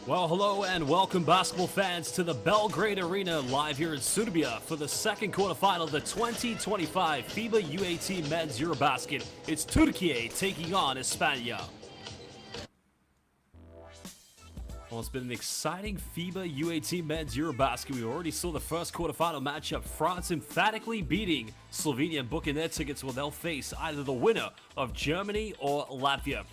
Well, hello and welcome, basketball fans, to the Belgrade Arena live here in Serbia for the second quarterfinal of the 2025 FIBA U18 Men's EuroBasket. It's Türkiye taking on España. Well, it's been an exciting FIBA U18 Men's EuroBasket. We already saw the first quarterfinal matchup, France emphatically beating Slovenia and booking their tickets where they'll face either the winner of Germany or Latvia.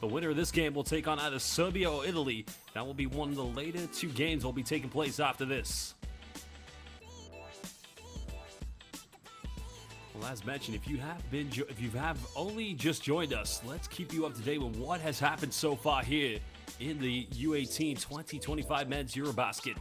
The winner of this game will take on either Serbia or Italy. That will be one of the later two games that will be taking place after this. Well, as mentioned, if you have only just joined us, let's keep you up to date with what has happened so far here in the U18 2025 Men's EuroBasket.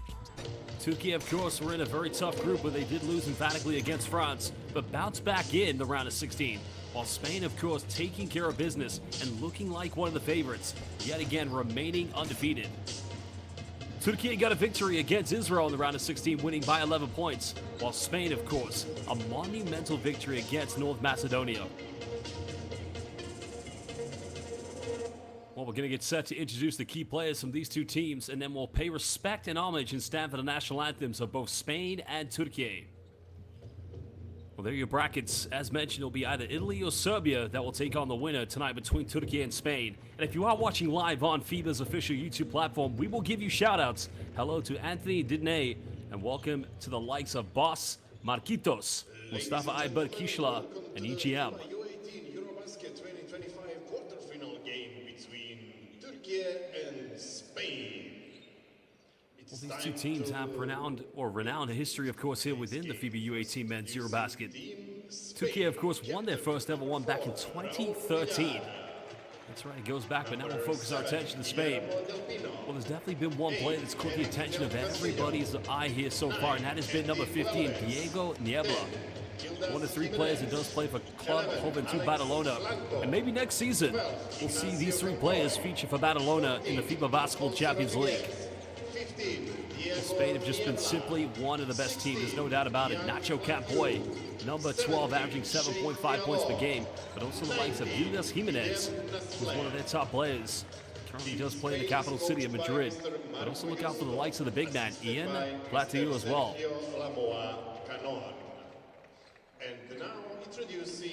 Türkiye, of course, were in a very tough group where they did lose emphatically against France, but bounced back in the round of 16. While Spain, of course, taking care of business and looking like one of the favorites, yet again remaining undefeated. Türkiye got a victory against Israel in the round of 16, winning by 11 points, while Spain, of course, a monumental victory against North Macedonia. Well, we're going to get set to introduce the key players from these two teams, and then we'll pay respect and homage and stand for the national anthems of both Spain and Türkiye. Well, there are your brackets. As mentioned, it'll be either Italy or Serbia that will take on the winner tonight between Türkiye and Spain. And if you are watching live on FIBA's official YouTube platform, we will give you shout-outs. Hello to Anthony Didney, and welcome to the likes of Boss, Marquitos, Mustafa Aybert Kishla, and EGM. U18 EuroBasket 2025 quarterfinal game between Türkiye and Spain. Well, these two teams have renowned history, of course, here within the FIBA U18 Men's EuroBasket. Türkiye, of course, won their first ever one back in 2013. That's right, it goes back, but now we'll focus our attention to Spain. Well, there's definitely been one player that's caught the attention of everybody's eye here so far, and that has been number 15, Diego Niebla. One of three players that does play for Club Juventud Badalona. And maybe next season, we'll see these three players feature for Badalona in the FIBA Basketball Champions League. Spain have just been simply one of the best teams, there's no doubt about it. Nacho Campoy, number 12, averaging 7.5 points per game, but also the likes of Julius Jimenez, who's one of their top players. Currently does play in the capital city of Madrid, but also look out for the likes of the big man, Ian Platiu as well.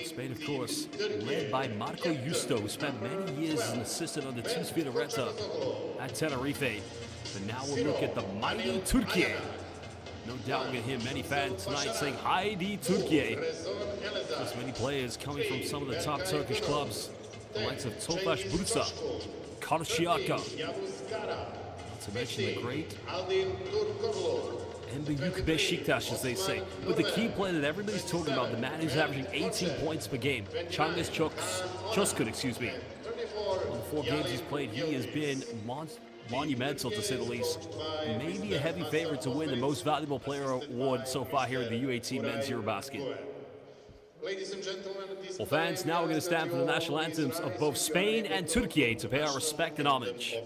Spain, of course, led by Marco Justo, who spent many years as an assistant under Tus Vidoreta at Tenerife. But now we'll look at the mighty Türkiye. No doubt we're going to hear many fans tonight saying, Haydi Türkiye. There's many players coming from some of the top Turkish clubs. The likes of Tofaş Bursa, Karşıyaka. Not to mention the great Embiyük Beşiktaş, as they say. But the key player that everybody's talking about, the man who's averaging 18 points per game, Cengiz Çözkün, excuse me. On the 4 games he's played, he has been monumental, to say the least. Maybe a heavy favorite to win the most valuable player award so far here in the U18 Men's EuroBasket. Well, fans, now we're going to stand for the national anthems of both Spain and Türkiye to pay our respect and homage.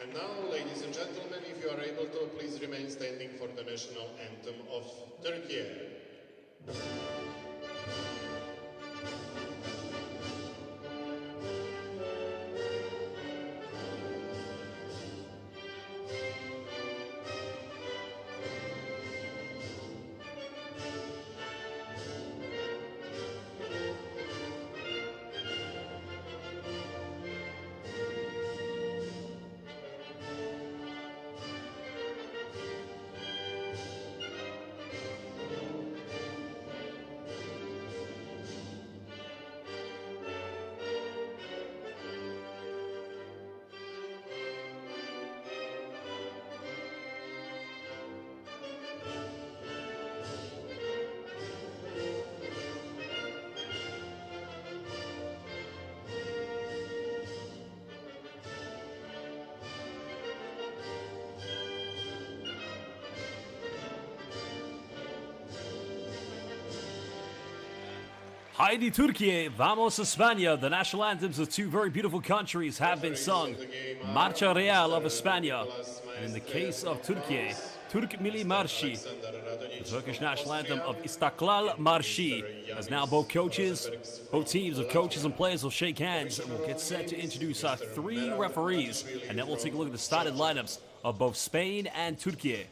And now, ladies and gentlemen, if you are able to, please remain standing for the national anthem of Türkiye. Haydi Türkiye, Vamos España. The national anthems of two very beautiful countries have been sung. Marcha Real of España. And in the case of Türkiye, Türk Milli Marşı, the Turkish national anthem of İstiklal Marşı. As now both teams of coaches and players will shake hands and we'll get set to introduce our three referees. And then we'll take a look at the starting lineups of both Spain and Türkiye.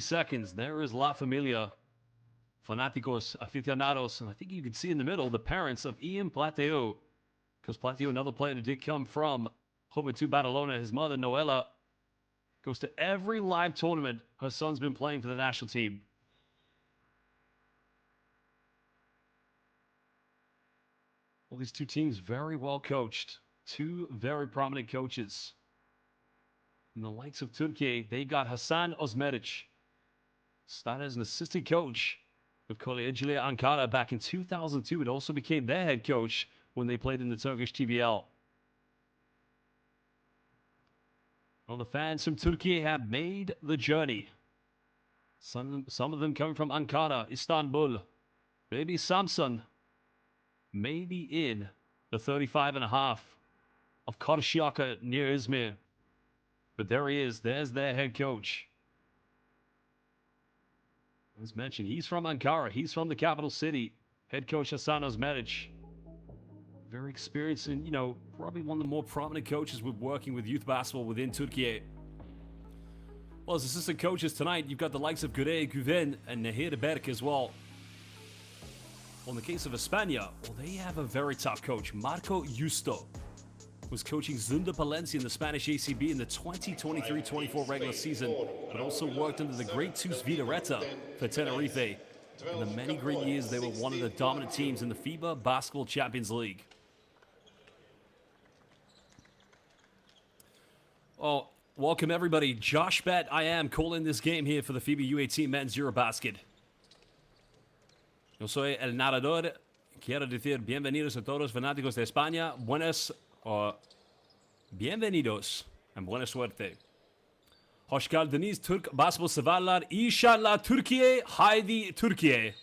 Seconds. There is La Familia, Fanáticos, Aficionados, and I think you can see in the middle the parents of Ian Plateo, because Plateo, another player that did come from Juventud Badalona. His mother, Noela, goes to every live tournament her son's been playing for the national team. Well, these two teams very well coached. Two very prominent coaches. And the likes of Turkey, they got Hasan Osmeric. Started as an assistant coach with Kocaeli Ankara back in 2002. It also became their head coach when they played in the Turkish TBL. Well, the fans from Turkey have made the journey. Some of them coming from Ankara, Istanbul, maybe Samsun, maybe in the 35.5 of Karşıyaka near Izmir. But there he is. There's their head coach. As mentioned, he's from Ankara. He's from the capital city. Head coach Hasan Osmeric. Very experienced and, probably one of the more prominent coaches with working with youth basketball within Turkey. Well, as assistant coaches tonight, you've got the likes of Gure Güven and Nehir Berk as well. Well, in the case of España, they have a very tough coach, Marco Justo, was coaching Zunda Palencia in the Spanish ACB in the 2023-24 regular season, but also worked under the great Tus Vidareta for Tenerife. In the many great years, they were one of the dominant teams in the FIBA Basketball Champions League. Oh, welcome everybody. Josh Bet, I am calling this game here for the FIBA U18 Men's EuroBasket. Yo soy el narrador. Quiero decir bienvenidos a todos fanáticos de España. Bienvenidos and buena suerte. Hoş geldiniz Türk basketball severler. İnşallah Türkiye, haydi Türkiye.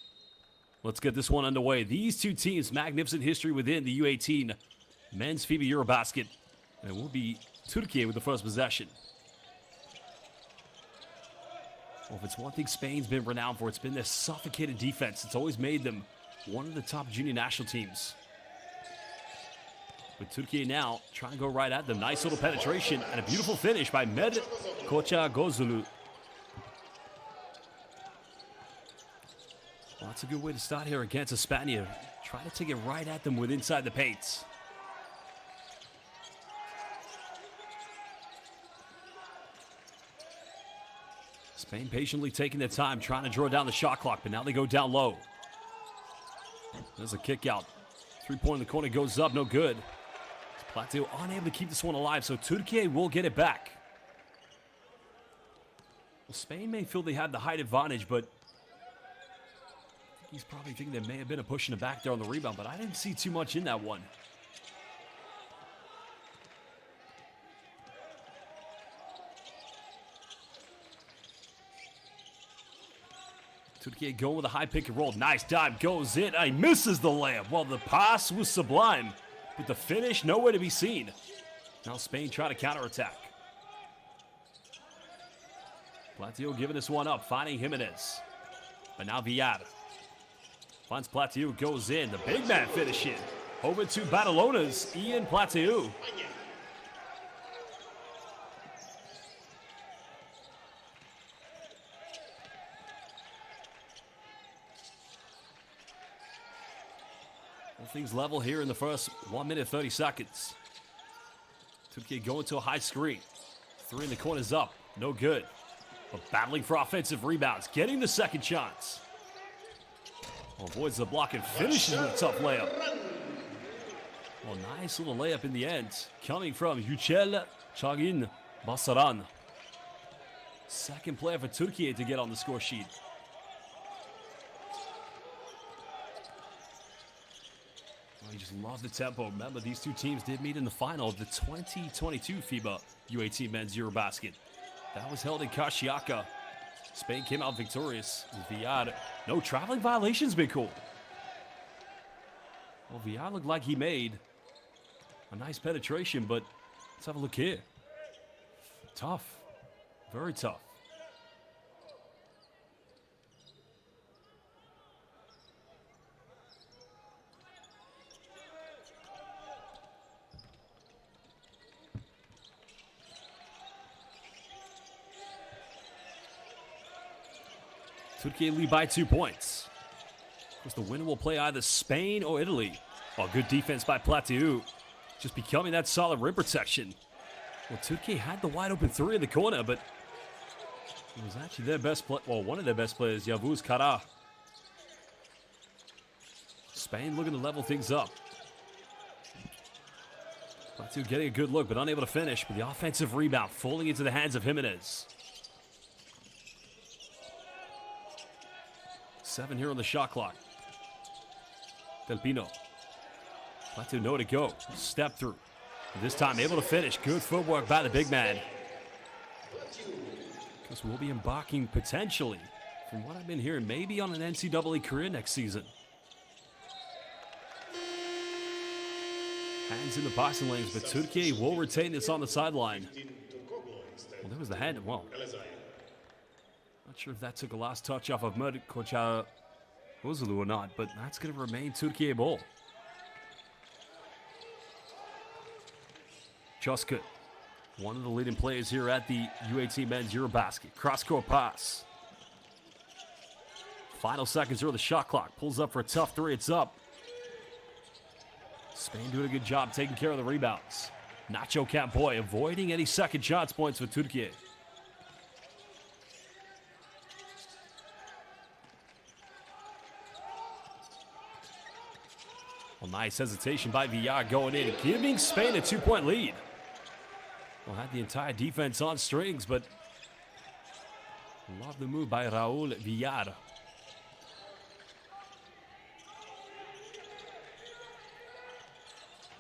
Let's get this one underway. These two teams, magnificent history within the U18 Men's FIBA EuroBasket. And it will be Türkiye with the first possession. Well, if it's one thing Spain's been renowned for, it's been their suffocated defense. It's always made them one of the top junior national teams. But Türkiye now trying to go right at them. Nice little penetration and a beautiful finish by Med Kocha Gozulu. Well, that's a good way to start here against España. Try to take it right at them with inside the paints. Spain patiently taking their time, trying to draw down the shot clock, but now they go down low. There's a kick out. 3-point in the corner goes up, no good. Plateau unable to keep this one alive, so Türkiye will get it back. Well, Spain may feel they have the height advantage, but he's probably thinking there may have been a push in the back there on the rebound, but I didn't see too much in that one. Türkiye going with a high pick and roll. Nice dive, goes in. He misses the layup. Well, the pass was sublime, but the finish nowhere to be seen. Now Spain try to counterattack. Plateau giving this one up, finding Jimenez. But now Villar. Finds Plateau, goes in. The big man finish in. Over to Badalona's Ian Plateau. Things level here in the first 1 minute 30 seconds. Türkiye going to a high screen. 3 in the corners up. No good. But battling for offensive rebounds. Getting the second chance. Avoids the block and finishes with a tough layup. Well, nice little layup in the end. Coming from Yücel Çağin Basaran. Second player for Türkiye to get on the score sheet. I just love the tempo. Remember, these two teams did meet in the final of the 2022 FIBA U18 Men's EuroBasket. That was held in Caxiaca. Spain came out victorious. Villar, no traveling violations, been cool. Well, Villar looked like he made a nice penetration, but let's have a look here. Tough. Very tough. Türkiye lead by 2 points. Of course, the winner will play either Spain or Italy. Oh, good defense by Plateau. Just becoming that solid rim protection. Well, Türkiye had the wide open 3 in the corner, but it was actually their best player, well, one of their best players, Yavuz Kara. Spain looking to level things up. Plateau getting a good look, but unable to finish. But the offensive rebound falling into the hands of Jimenez. 7 here on the shot clock. Del Pino. Plateau nowhere to go. Step through. And this time able to finish. Good footwork by the big man. Because we'll be embarking potentially, from what I've been hearing, maybe on an NCAA career next season. Hands in the boxing lanes, but Türkiye will retain this on the sideline. Well, there was the hand. Well, not sure if that took a last touch off of Med Kocha Gozulu or not, but that's going to remain Türkiye ball. Just one of the leading players here at the U18 Men's EuroBasket. Cross-court pass. Final seconds here of the shot clock. Pulls up for a tough 3. It's up. Spain doing a good job taking care of the rebounds. Nacho Campoy avoiding any second shots points for Türkiye. Well, nice hesitation by Villar going in, giving Spain a 2-point lead. Well, had the entire defense on strings, but love the move by Raúl Villar.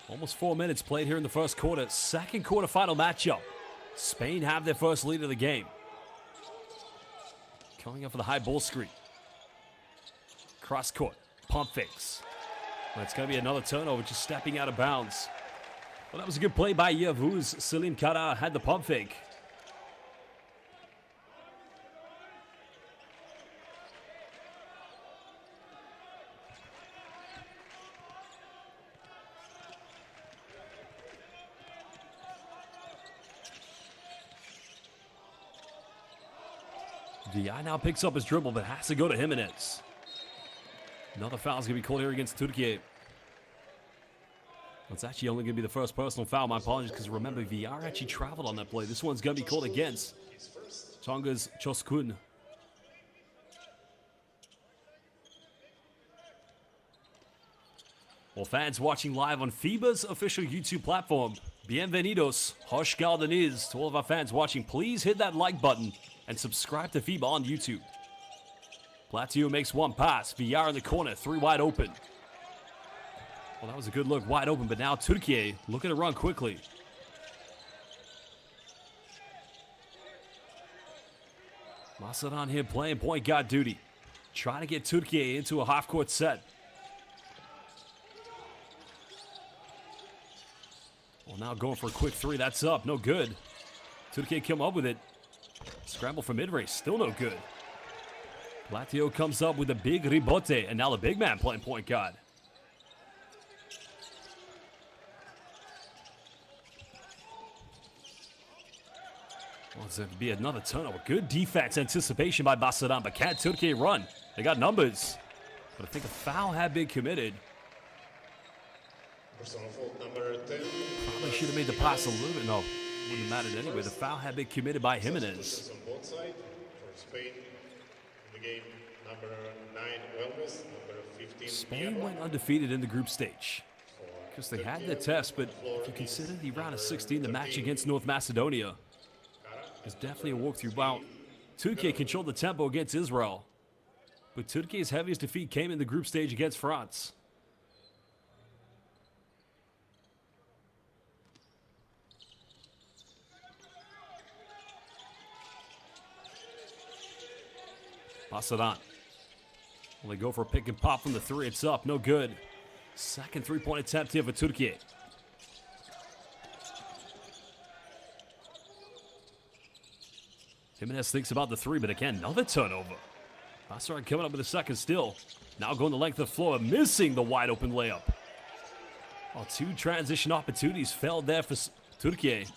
Almost 4 minutes played here in the first quarter. Second quarter final matchup. Spain have their first lead of the game. Coming up for the high ball screen. Cross court, pump fakes. That's going to be another turnover, just stepping out of bounds. Well, that was a good play by Yavuz. Selim Kara had the pump fake. VI now picks up his dribble, but has to go to Jimenez. Another foul is going to be called here against Türkiye. It's actually only going to be the first personal foul. My apologies, because remember, VR actually traveled on that play. This one's going to be called against Tonga's Çoskun. Well, fans watching live on FIBA's official YouTube platform, bienvenidos, hoş geldiniz. To all of our fans watching, please hit that like button and subscribe to FIBA on YouTube. Plateau makes one pass. VR in the corner, three wide open. Well, that was a good look, wide open, but now Türkiye looking to run quickly. Masadan here playing point guard duty. Trying to get Türkiye into a half-court set. Well, now going for a quick three. That's up. No good. Türkiye come up with it. Scramble for mid-range. Still no good. Plateau comes up with a big rebote. And now the big man playing point guard. Well, it's going to be another turnover. Good defense anticipation by Masadan. But can Türkiye run? They got numbers. But I think a foul had been committed. Personal fault number 10. Probably should have made the pass a little bit. No, wouldn't have mattered anyway. The foul had been committed by Jimenez. On both sides for Spain. In the game, number 9 Welmes, number 15. Spain went undefeated in the group stage because they had their test, but if you consider the round of 16, the match against North Macedonia is definitely a walkthrough. Wow, Türkiye controlled the tempo against Israel, but Türkiye's heaviest defeat came in the group stage against France. Masadan. Well, they go for a pick and pop from the three. It's up. No good. Second three-point attempt here for Türkiye. Jimenez thinks about the three, but again, another turnover. Masadan coming up with a second still. Now going the length of the floor, missing the wide-open layup. Well, two transition opportunities failed there for Türkiye.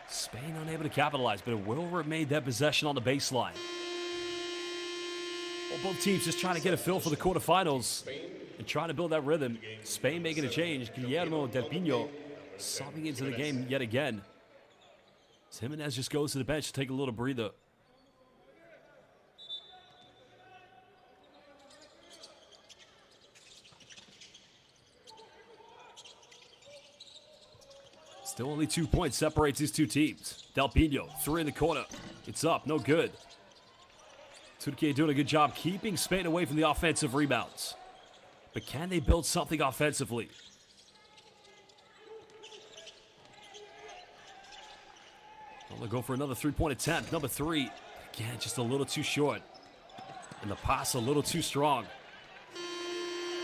Spain unable to capitalize, but it will remain their possession on the baseline. Well, both teams just trying to get a feel for the quarterfinals and trying to build that rhythm. Spain making a change. Guillermo Del Pino subbing into the game yet again. Jimenez just goes to the bench to take a little breather. Still only 2 points separates these two teams. Del Pino, three in the corner. It's up, no good. Türkiye doing a good job keeping Spain away from the offensive rebounds. But can they build something offensively? Well, they'll go for another three-point attempt. Number three. Again, just a little too short. And the pass a little too strong.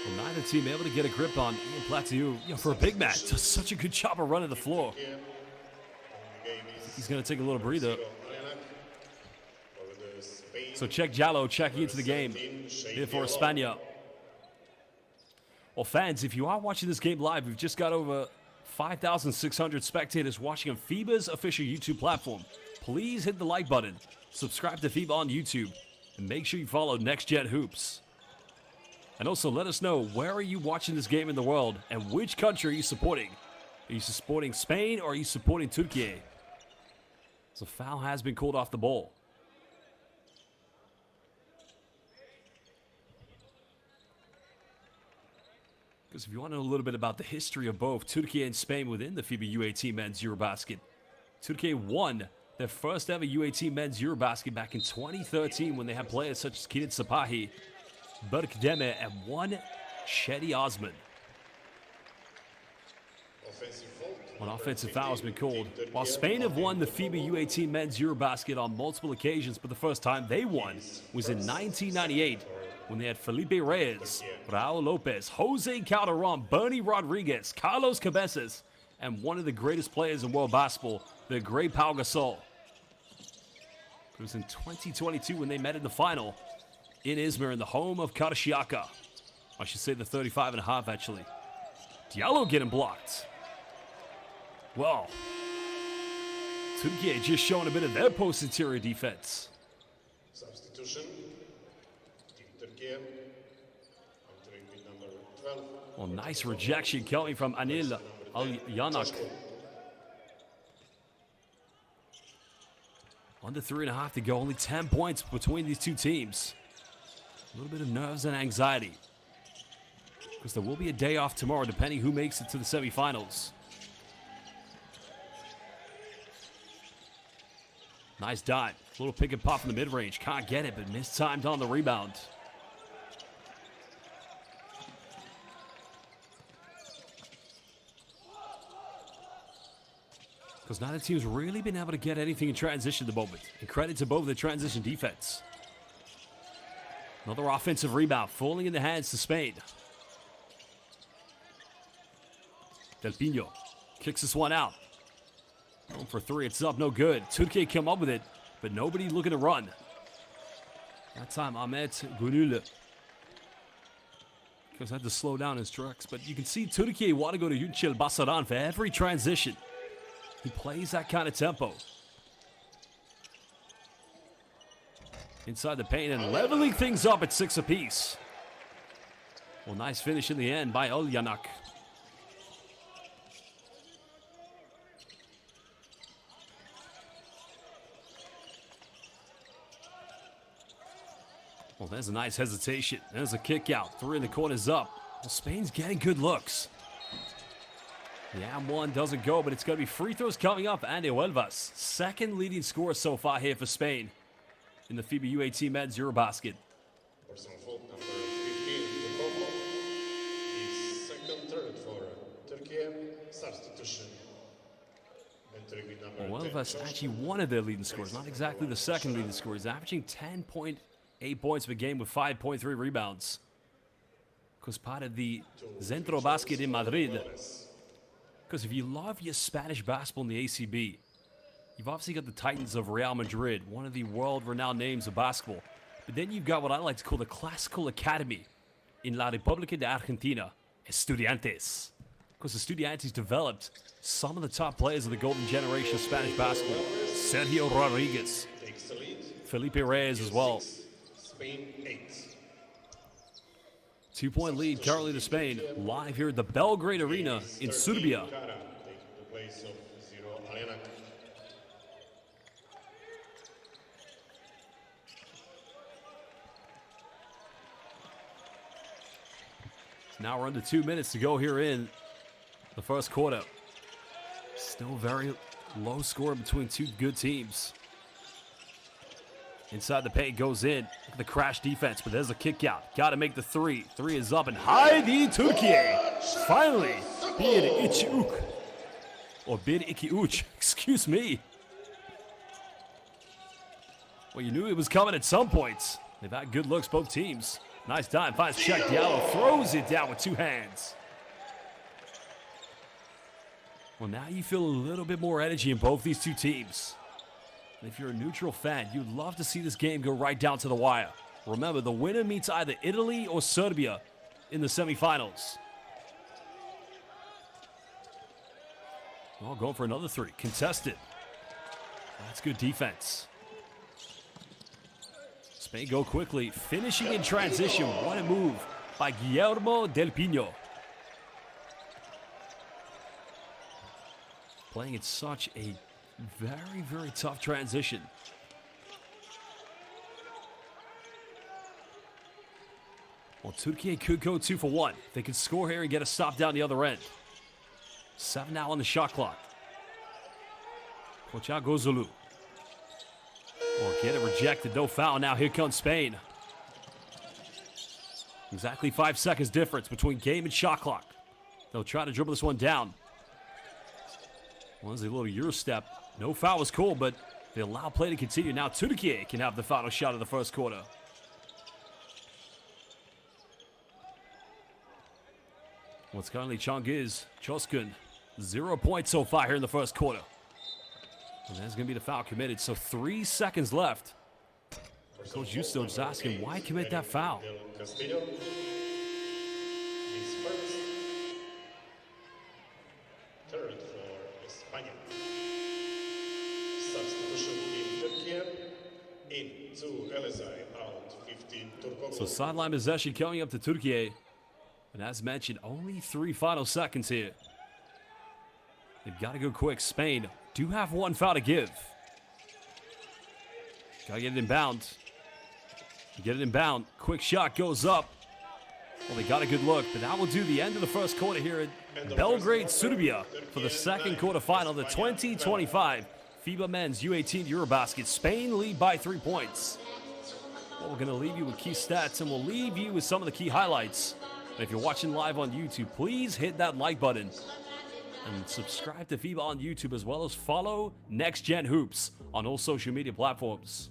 Well, neither team able to get a grip on Ian Plateau. For a big man, does such a good job of running the floor. He's going to take a little breather. So check Jallo checking into the game here for España. Well, fans, if you are watching this game live, we've just got over 5,600 spectators watching on FIBA's official YouTube platform. Please hit the like button, subscribe to FIBA on YouTube, and make sure you follow Next Gen Hoops. And also let us know, where are you watching this game in the world and which country are you supporting? Are you supporting Spain or are you supporting Türkiye? So foul has been called off the ball. Because if you want to know a little bit about the history of both Türkiye and Spain within the FIBA U18 Men's EuroBasket, Türkiye won their first ever U18 Men's EuroBasket back in 2013 when they had players such as Kilit Sapahi, Berk Deme, and one Cedi Osman. An offensive foul has been called. While Spain have won the FIBA U18 Men's EuroBasket on multiple occasions, but the first time they won was in 1998 when they had Felipe Reyes, Raul Lopez, Jose Calderon, Bernie Rodriguez, Carlos Cabezas, and one of the greatest players in world basketball, the great Pau Gasol. It was in 2022 when they met in the final in Izmir in the home of Karşıyaka. I should say the 35.5 actually. Diallo getting blocked. Well, Türkiye just showing a bit of their post interior defense. Substitution. Team Turkey. Entering with number 12. Well, nice rejection coming from Anil Al-Yanak. Under 3.5 to go. Only 10 points between these two teams. A little bit of nerves and anxiety, because there will be a day off tomorrow depending who makes it to the semifinals. Nice dive. A little pick and pop from the mid-range. Can't get it, but mistimed on the rebound. Because neither team's really been able to get anything in transition at the moment. And credit to both the transition defense. Another offensive rebound, falling in the hands to Spain. Del Pino kicks this one out. Going for three, it's up, no good. Türkiye come up with it, but nobody looking to run. That time, Ahmet Gönül because had to slow down his trucks. But you can see Türkiye want to go to Yücel Basaran for every transition. He plays that kind of tempo. Inside the paint and leveling things up at 6 apiece. Well, nice finish in the end by Al-Yanak. Well, there's a nice hesitation. There's a kick out. Three in the corner's up. Well, Spain's getting good looks. The AM1 doesn't go, but it's going to be free throws coming up. Andy Huelvas, second leading scorer so far here for Spain in the FIBA U18 Men's EuroBasket. Personal fault number 15, Tukovo. His second third for Turkey. Substitution. Entering with number Well, 10, Huelvas actually one of their leading scorers, not exactly the second leading scorer. He's averaging 10.8 points per game with 5.3 rebounds. Because part of the Centro Basket in Madrid. Because if you love your Spanish basketball in the ACB, you've obviously got the Titans of Real Madrid, one of the world-renowned names of basketball. But then you've got what I like to call the classical academy in La República de Argentina, Estudiantes. Because the Estudiantes developed some of the top players of the golden generation of Spanish basketball. Sergio Rodriguez, Felipe Reyes as well. Spain 8. 2-point lead currently to Spain, live here at the Belgrade Arena in Serbia. Taking the place of Zero Alena. Now we're under 2 minutes to go here in the first quarter. Still very low score between two good teams. Inside the paint goes in. Look at the crash defense, but there's a kick out. Got to make the three. Three is up, and Haydi Türkiye. Finally, Bir iki üç. Or Bir iki üç, excuse me. Well, you knew it was coming at some points. They've had good looks, both teams. Nice time, finds Check Diallo, throws it down with two hands. Well, now you feel a little bit more energy in both these two teams. And if you're a neutral fan, you'd love to see this game go right down to the wire. Remember, the winner meets either Italy or Serbia in the semifinals. Well, going for another three. Contested. That's good defense. Spain go quickly. Finishing in transition. What a move by Guillermo Del Pino. Playing in such a very, very tough transition. Well, Türkiye could go 2 for 1. They could score here and get a stop down the other end. 7 now on the shot clock. Kocha Gozulu. Or get it rejected. No foul. Now here comes Spain. Exactly 5 seconds difference between game and shot clock. They'll try to dribble this one down. Well, there's a little Euro step. No foul was cool, but they allow play to continue. Now Türkiye can have the final shot of the first quarter. What's currently Cengiz Coşkun. 0 points so far here in the first quarter. And there's going to be the foul committed. So 3 seconds left. Coach Justo just asking, why commit that foul? substitution in Türkiye. In to Elazığ, out 15 Turkoglu. So sideline possession coming up to Türkiye. And as mentioned, only 3 final seconds here. They've got to go quick. Spain do have 1 foul to give. Gotta get it inbound. Get it inbound. Quick shot goes up. Well, they got a good look, but that will do the end of the first quarter here at Belgrade, Serbia for the second quarterfinal of the 2025 FIBA Men's U18 EuroBasket. Spain lead by 3 points. Well, we're going to leave you with key stats, and we'll leave you with some of the key highlights. And if you're watching live on YouTube, please hit that like button. And subscribe to FIBA on YouTube, as well as follow Next Gen Hoops on all social media platforms.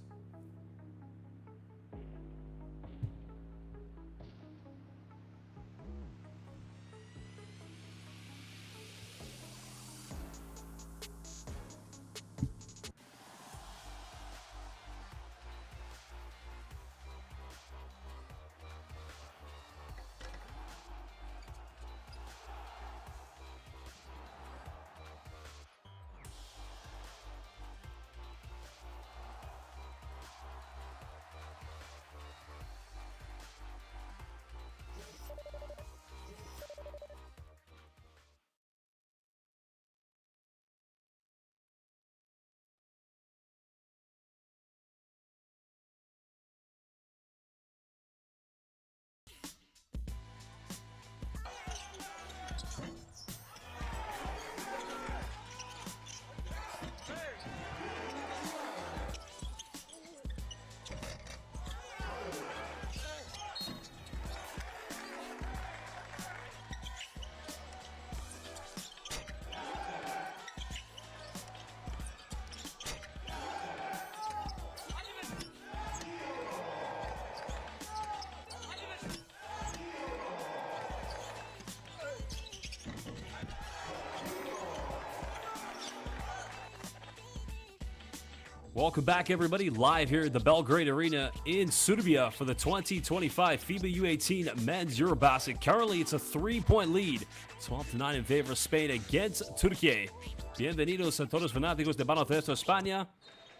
Welcome back, everybody, live here at the Belgrade Arena in Serbia for the 2025 FIBA U18 Men's EuroBasket. Currently, it's a 3-point lead, 12-9 in favor of Spain against Türkiye. Bienvenidos a todos fanáticos de baloncesto España.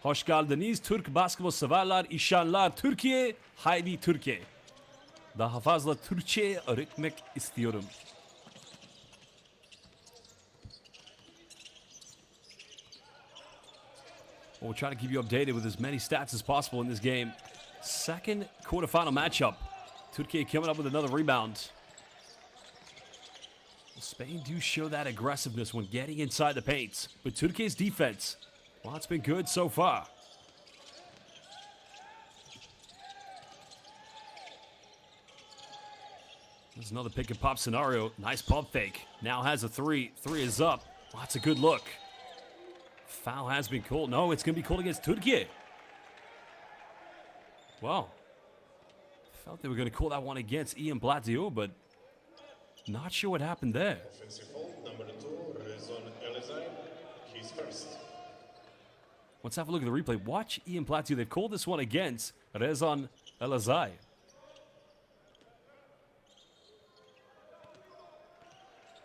Hoş geldiniz Türk basketbol severler, İnşallah Türkiye, haydi Türkiye. Daha fazla Türkçe öğretmek istiyorum. We'll try to keep you updated with as many stats as possible in this game. Second quarterfinal matchup. Türkiye coming up with another rebound. Spain do show that aggressiveness when getting inside the paint. But Türkiye's defense, well, it's been good so far. There's another pick and pop scenario. Nice pump fake. Now has a 3. 3 is up. Well, that's a good look. Foul has been called. No, it's going to be called against Türkiye. Well, felt they were going to call that one against Ian Blatio, but not sure what happened there. Offensive fault, number 2, Rezon Elazığ. He's first. Let's have a look at the replay. Watch Ian Blatio. They've called this one against Rezon Elazığ.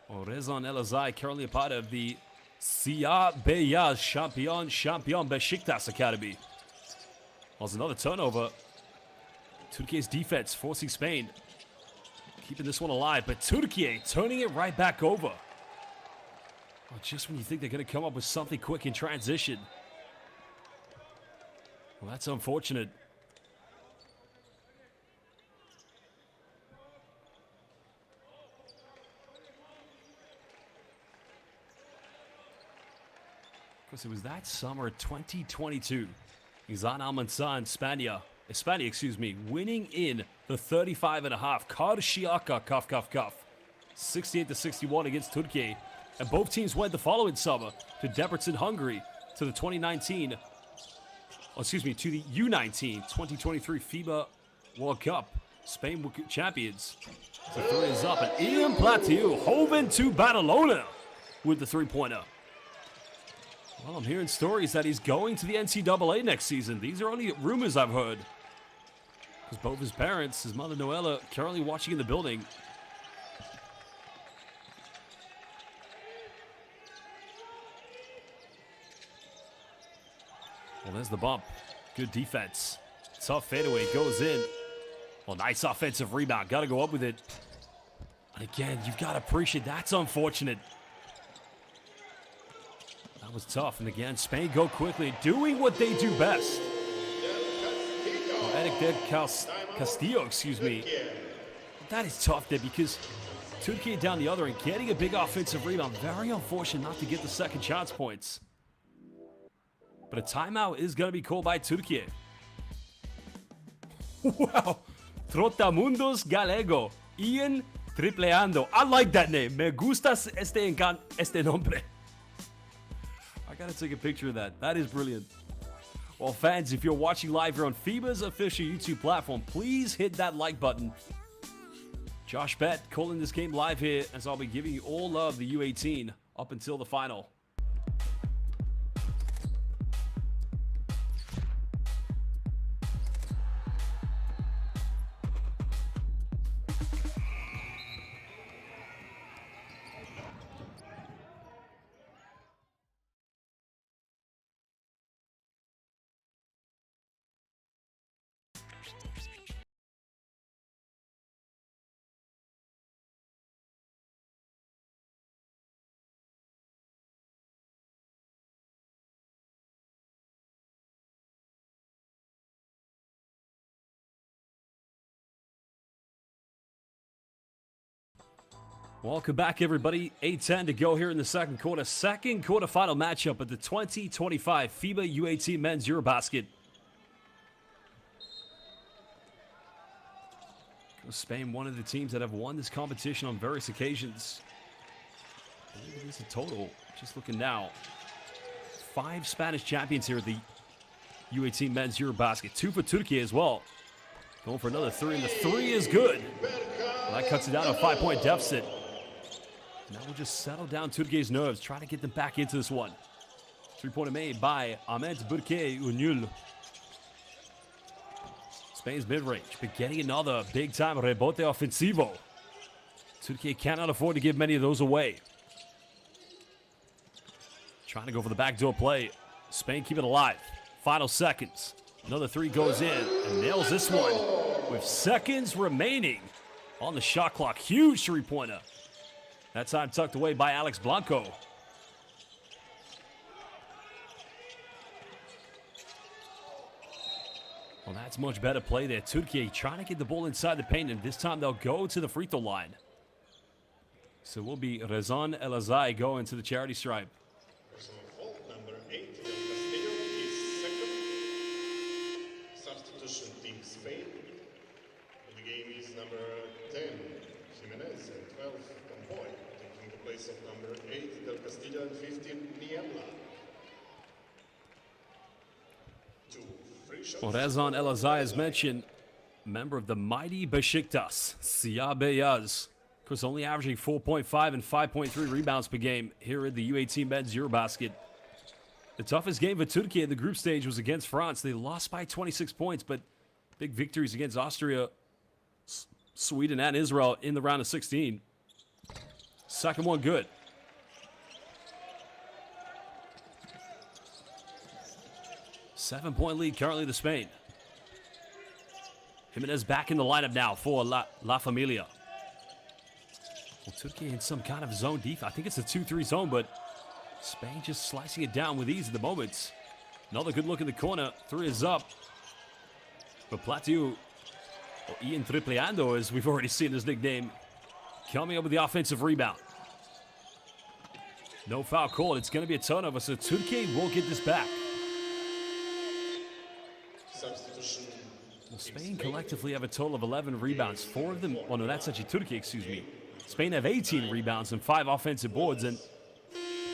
Oh, Rezon Elazığ currently a part of the Siyah Beyaz Şampiyon Beşiktaş Academy. There's another turnover. Türkiye's defense forcing Spain. Keeping this one alive, but Türkiye turning it right back over. Oh, just when you think they're going to come up with something quick in transition. Well, that's unfortunate. It was that summer 2022. Izan Almansa and Espana, winning in the 35.5. Karşıyaka, 68-61 against Türkiye. And both teams went the following summer to Debrecen, Hungary, to the to the U19 2023 FIBA World Cup. Spain were champions. The 3 is up, and Ian Blatio hove into Badalona with the 3-pointer. Well, I'm hearing stories that he's going to the NCAA next season. These are only rumors I've heard. Because both his parents, his mother Noella, currently watching in the building. Well, there's the bump. Good defense. Tough fadeaway. Goes in. Well, nice offensive rebound. Got to go up with it. And again, you've got to appreciate that's unfortunate. That was tough. And again, Spain go quickly, doing what they do best. Eric Del Castillo, excuse me. That is tough there because Türkiye down the other and getting a big offensive rebound. Very unfortunate not to get the second chance points. But a timeout is going to be called by Türkiye. Wow. Trotamundos Galego. Ian Tripleando. I like that name. Me gustas este nombre. I got to take a picture of that. That is brilliant. Well, fans, if you're watching live here on FIBA's official YouTube platform, please hit that like button. Josh Bett calling this game live here as I'll be giving you all of the U18 up until the final. Welcome back, everybody. 8:10 to go here in the second quarter. Second quarterfinal matchup at the 2025 FIBA U18 Men's EuroBasket. Spain, one of the teams that have won this competition on various occasions. I believe it is a total, just looking now, 5 Spanish champions here at the U18 Men's EuroBasket. 2 for Türkiye as well. Going for another 3, and the 3 is good. Well, that cuts it down to a 5-point deficit. Now we'll just settle down Türkiye's nerves, try to get them back into this one. 3-pointer made by Ahmet Burke Unul. Spain's mid-range, but getting another big-time rebote offensivo. Türkiye cannot afford to give many of those away. Trying to go for the backdoor play. Spain keep it alive. Final seconds. Another 3 goes in and nails this one with seconds remaining on the shot clock. Huge 3-pointer. That time tucked away by Alex Blanco. Well, that's much better play there. Türkiye trying to get the ball inside the paint, and this time they'll go to the free throw line. So we'll be Rezan El Azai going to the charity stripe. Personal fault number 8, Del Castillo is second. Substitution team Spain. The game is number 10, Jimenez, and 12, Campoy. Taking the place of number 8, Del Castillo, and 15, Niebla. 2 free shots. Well, Rezan El Azai, as mentioned, member of the mighty Beşiktaş, Siyah Beyaz. Of course, only averaging 4.5 and 5.3 rebounds per game here at the U18 Men's EuroBasket. The toughest game for Türkiye in the group stage was against France. They lost by 26 points, but big victories against Austria, Sweden, and Israel in the round of 16. Second one good. Seven-point lead currently to Spain. Jimenez back in the lineup now for La Familia. Well, Türkiye in some kind of zone defense. I think it's a 2-3 zone, but Spain just slicing it down with ease at the moment. Another good look in the corner. 3 is up. But Platiu, or Ian Tripleando, as we've already seen his nickname, coming up with the offensive rebound. No foul called. It's going to be a turnover, so Türkiye will get this back. Substitution. Well, Spain collectively have a total of 11 rebounds. 4 of them, oh no, that's actually Türkiye, excuse me. Spain have 18 rebounds and 5 offensive boards, and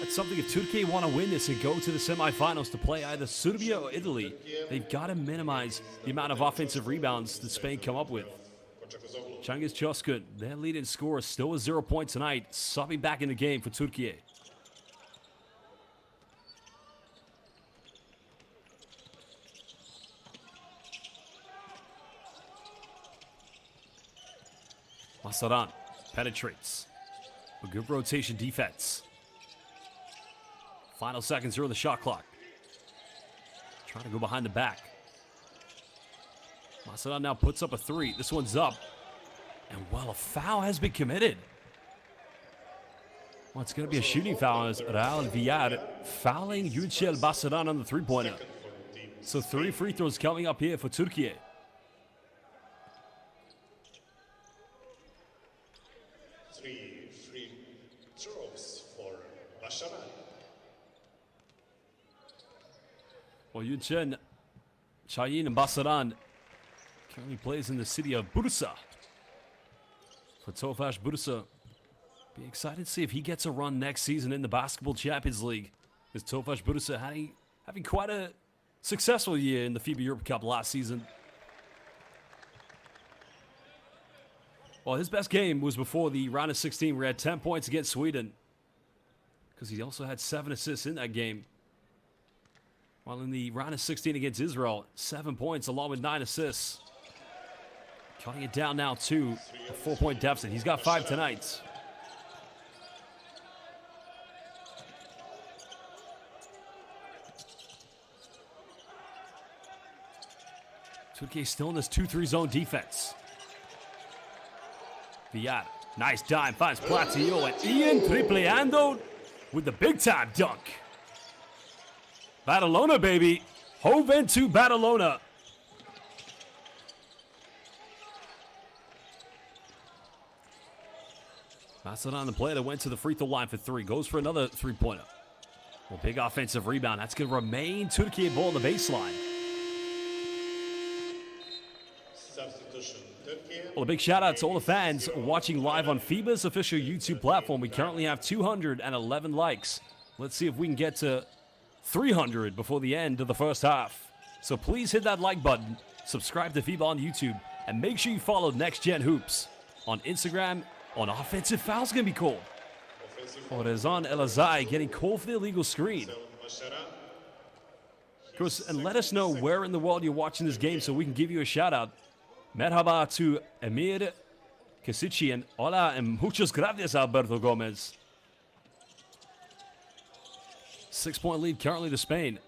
that's something if Türkiye want to win this and go to the semifinals to play either Serbia or Italy, they've got to minimize the amount of offensive rebounds that Spain come up with. Cengiz Coşkun, their leading scorer, still a 0 point tonight, subbing back in the game for Türkiye. Masaran penetrates. A good rotation defense. Final seconds here on the shot clock. Trying to go behind the back. Masaran now puts up a three. This one's up. And, well, a foul has been committed. Well, it's going to be a shooting foul as Raul Villar fouling Yücel Basaran on the three-pointer. So 3 free throws coming up here for Türkiye. Three free throws for Basaran. Well, Yücel, Şahin, and Basaran currently plays in the city of Bursa. For Tofaş Bursa, be excited to see if he gets a run next season in the Basketball Champions League. As Tofaş Bursa having quite a successful year in the FIBA Europe Cup last season. Well, his best game was before the round of 16 where he had 10 points against Sweden. Because he also had 7 assists in that game. While in the round of 16 against Israel, 7 points along with 9 assists. Cutting it down now to a 4-point deficit. He's got 5 tonight. Türkiye still in this 2-3 zone defense. Villar, nice dime, finds Platio, and Ian tripleando with the big-time dunk. Badalona, baby. Juventud Badalona. Masaran on the play that went to the free throw line for 3. Goes for another three-pointer. Well, big offensive rebound. That's going to remain Türkiye ball on the baseline. Well, a big shout out to all the fans watching live on FIBA's official YouTube platform. We currently have 211 likes. Let's see if we can get to 300 before the end of the first half. So please hit that like button, subscribe to FIBA on YouTube, and make sure you follow Next Gen Hoops on Instagram. On offensive foul's going to be called. Rezan El Azai getting called for the illegal screen. Of course, and let us know where in the world you're watching this game so we can give you a shout out. Merhaba to Emir Kasichian. Hola and muchas gracias, Alberto Gomez. 6-point lead currently to Spain.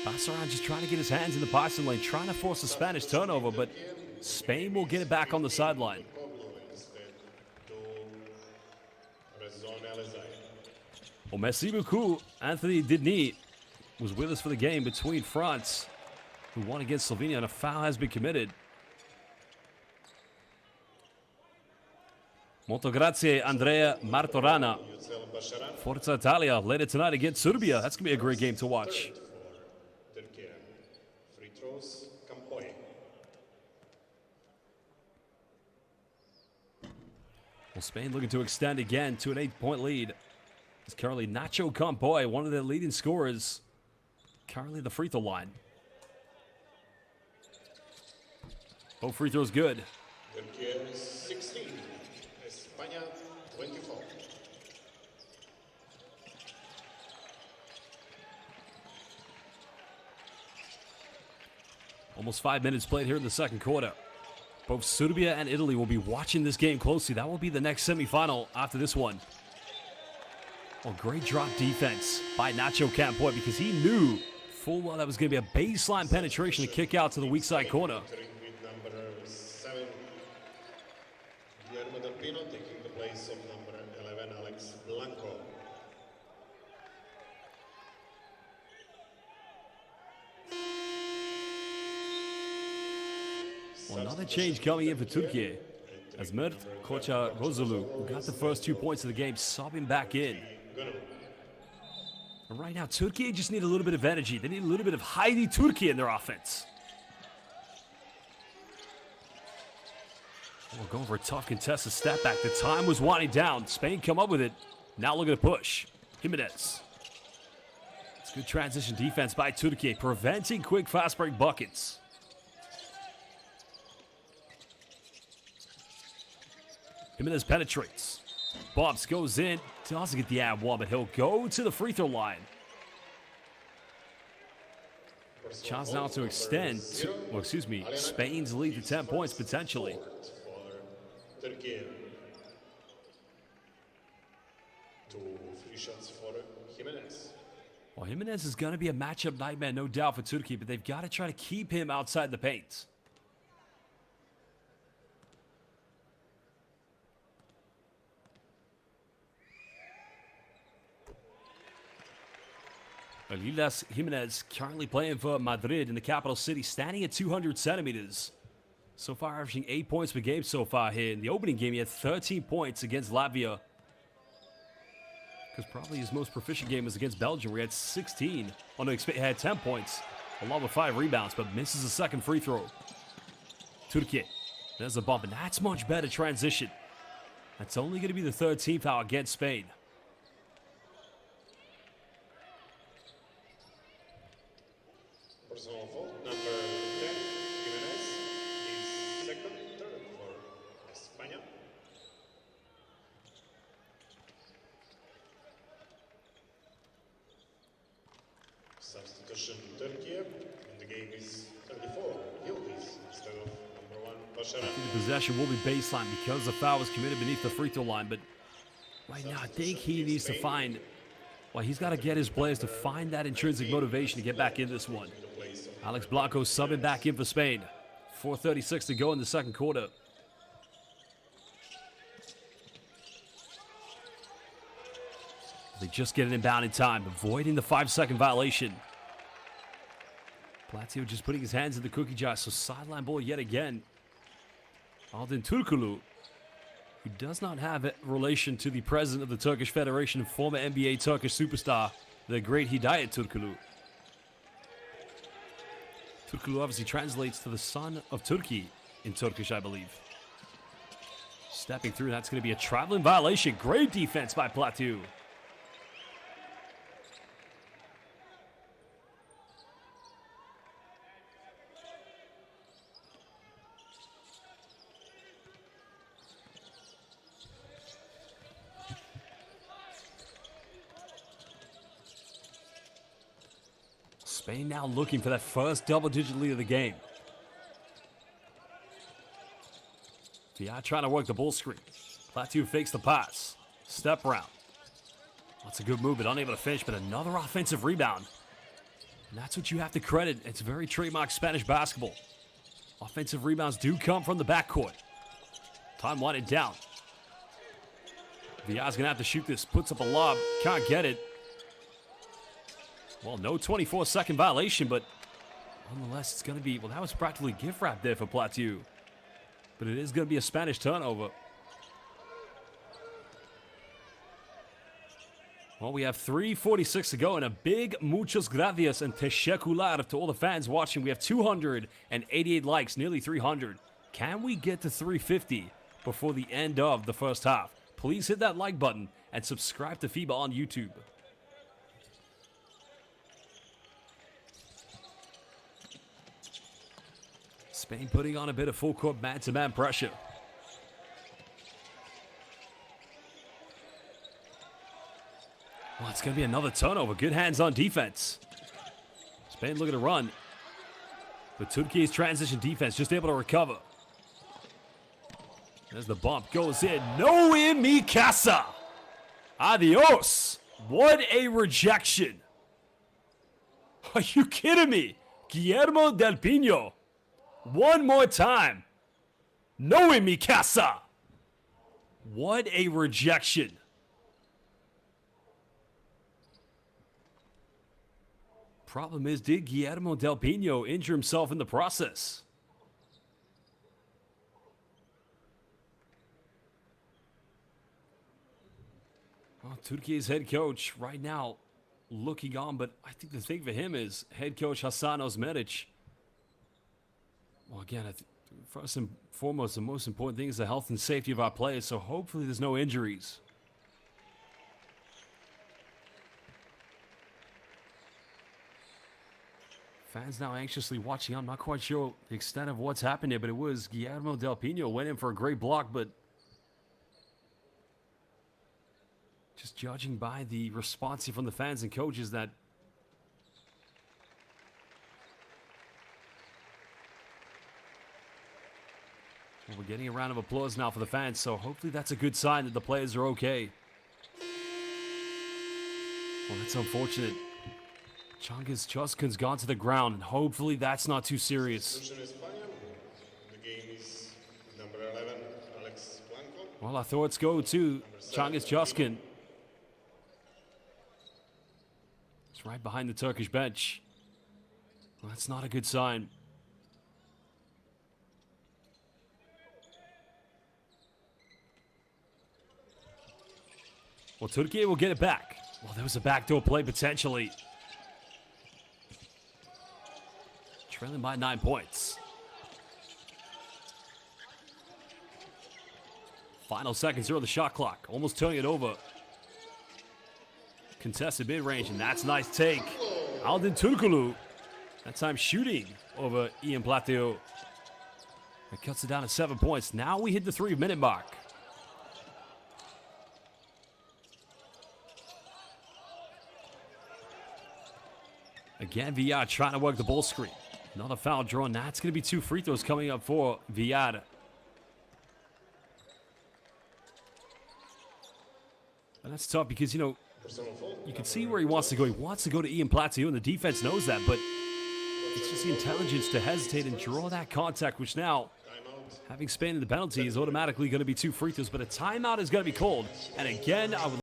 Basaran just trying to get his hands in the passing lane, trying to force a Spanish turnover, but Spain will get it back on the sideline. Well, merci beaucoup. Anthony Didney was with us for the game between France, who won against Slovenia, and a foul has been committed. Molto grazie, Andrea Martorana. Forza Italia later tonight against Serbia. That's going to be a great game to watch. Well, Spain looking to extend again to an 8-point lead. It's currently Nacho Campoy, one of their leading scorers, currently the free throw line. Both free throws good. Türkiye 16, España 24. Almost 5 minutes played here in the second quarter. Both Serbia and Italy will be watching this game closely. That will be the next semifinal after this one. Well, great drop defense by Nacho Campoy because he knew full well that was going to be a baseline penetration to kick out to the weak side corner. Number 7, Guillermo Del Pino taking the place of number 11, Alex Blanco. Well, another change coming in for Türkiye as Mert Koça Gozulu, who got the first 2 points of the game, subbing back in. And right now, Türkiye just need a little bit of energy. They need a little bit of Heidi Türkiye in their offense. We're going for a tough contested step back. The time was winding down. Spain come up with it. Now looking to push. Jimenez. It's good transition defense by Türkiye, preventing quick fast break buckets. Jimenez penetrates. Bumps, goes in. Doesn't get the ad one, but he'll go to the free throw line. Chance now to extend, Spain's lead to 10 points potentially. Türkiye. 2 free shots for Jimenez. Well, Jimenez is going to be a matchup nightmare, no doubt, for Turkey, but they've got to try to keep him outside the paint. Elias Jimenez currently playing for Madrid in the capital city, standing at 200 centimeters. So far, averaging 8 points per game so far here. In the opening game, he had 13 points against Latvia. Because probably his most proficient game was against Belgium, where he had 16. Oh, no, he had 10 points, along with 5 rebounds, but misses a second free throw. Türkiye, there's a bump, and that's much better transition. That's only going to be the third team foul against Spain. Personal fault number 10, Jimenez. His second, third for España. Substitution Turkey, and the game is 34. Yildiz instead of number 1, Bashara. The possession will be baseline because the foul was committed beneath the free throw line, but right now I think he needs to find, well, he's got to get his players to find that intrinsic motivation to get back in this one. Alex Blanco subbing back in for Spain. 4:36 to go in the second quarter. They just get it inbound in time, avoiding the 5-second violation. Platio just putting his hands in the cookie jar, so sideline ball yet again. Aldin Turkoglu, who does not have a relation to the president of the Turkish Federation, former NBA Turkish superstar, the great Hidayet Turkoglu. Turkoglu obviously translates to the son of Turkey in Turkish, I believe. Stepping through, that's going to be a traveling violation. Great defense by Platio. Spain now looking for that first double-digit lead of the game. Dia trying to work the ball screen. Platio fakes the pass. Step round. That's a good move, but unable to finish, but another offensive rebound. And that's what you have to credit. It's very trademark Spanish basketball. Offensive rebounds do come from the backcourt. Time winding down. Dia's going to have to shoot this. Puts up a lob. Can't get it. Well, no 24-second violation, but nonetheless, it's going to be, well, that was practically gift wrap there for Platio. But it is going to be a Spanish turnover. Well, we have 3:46 to go, and a big muchas gracias and teşekkürler to all the fans watching. We have 288 likes, nearly 300. Can we get to 350 before the end of the first half? Please hit that like button and subscribe to FIBA on YouTube. Spain putting on a bit of full-court man-to-man pressure. Well, it's going to be another turnover. Good hands on defense. Spain looking to run. But Turkey's transition defense just able to recover. There's the bump. Goes in. No in mi casa. Adios. What a rejection. Are you kidding me? Guillermo Del Pino. One more time. No en mi casa. What a rejection. Problem is, did Guillermo Del Pino injure himself in the process? Well, Turkey's head coach right now looking on, but I think the thing for him is head coach Hasan Osmeric. Well, again, first and foremost, the most important thing is the health and safety of our players, so hopefully there's no injuries. Fans now anxiously watching. I'm not quite sure the extent of what's happened here, but it was Guillermo Del Pino went in for a great block, but just judging by the response from the fans and coaches that well, we're getting a round of applause now for the fans, so hopefully that's a good sign that the players are okay. Well, that's unfortunate. Cengiz Coskun's gone to the ground, and hopefully that's not too serious. Substitution is final. The game is number 11, Alex Blanco. Well, our thoughts go to Cengiz Coskun. It's right behind the Turkish bench. Well, that's not a good sign. Well, Turkey will get it back. Well, there was a backdoor play potentially. Trailing by 9 points. Final seconds here on the shot clock. Almost turning it over. Contested mid-range, and that's a nice take. Aldin Turkoglu. That time shooting over Ian Plateo. That cuts it down to 7 points. Now we hit the 3-minute mark. Again, Viad trying to work the ball screen. Another foul drawn. That's going to be 2 free throws coming up for Viad. And that's tough because, you know, you can see where he wants to go. He wants to go to Ian Plateo, and the defense knows that, but it's just the intelligence to hesitate and draw that contact, which now, having Spain in the penalty, is automatically going to be 2 free throws, but a timeout is going to be called. And again, I would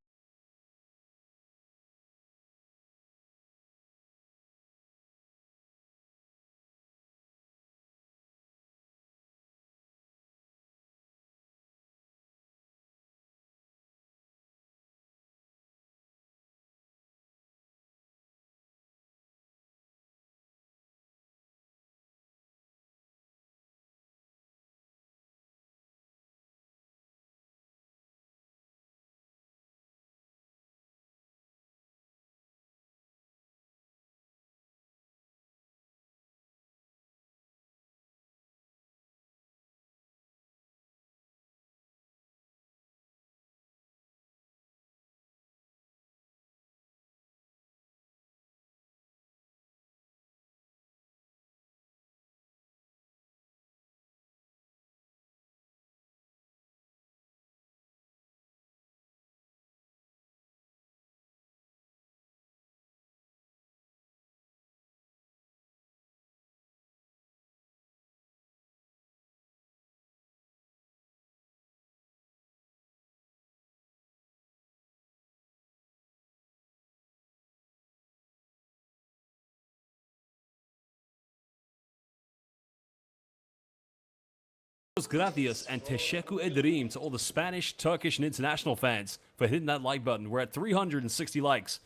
gracias and teşekkür ederim to all the Spanish, Turkish, and international fans for hitting that like button. We're at 360 likes.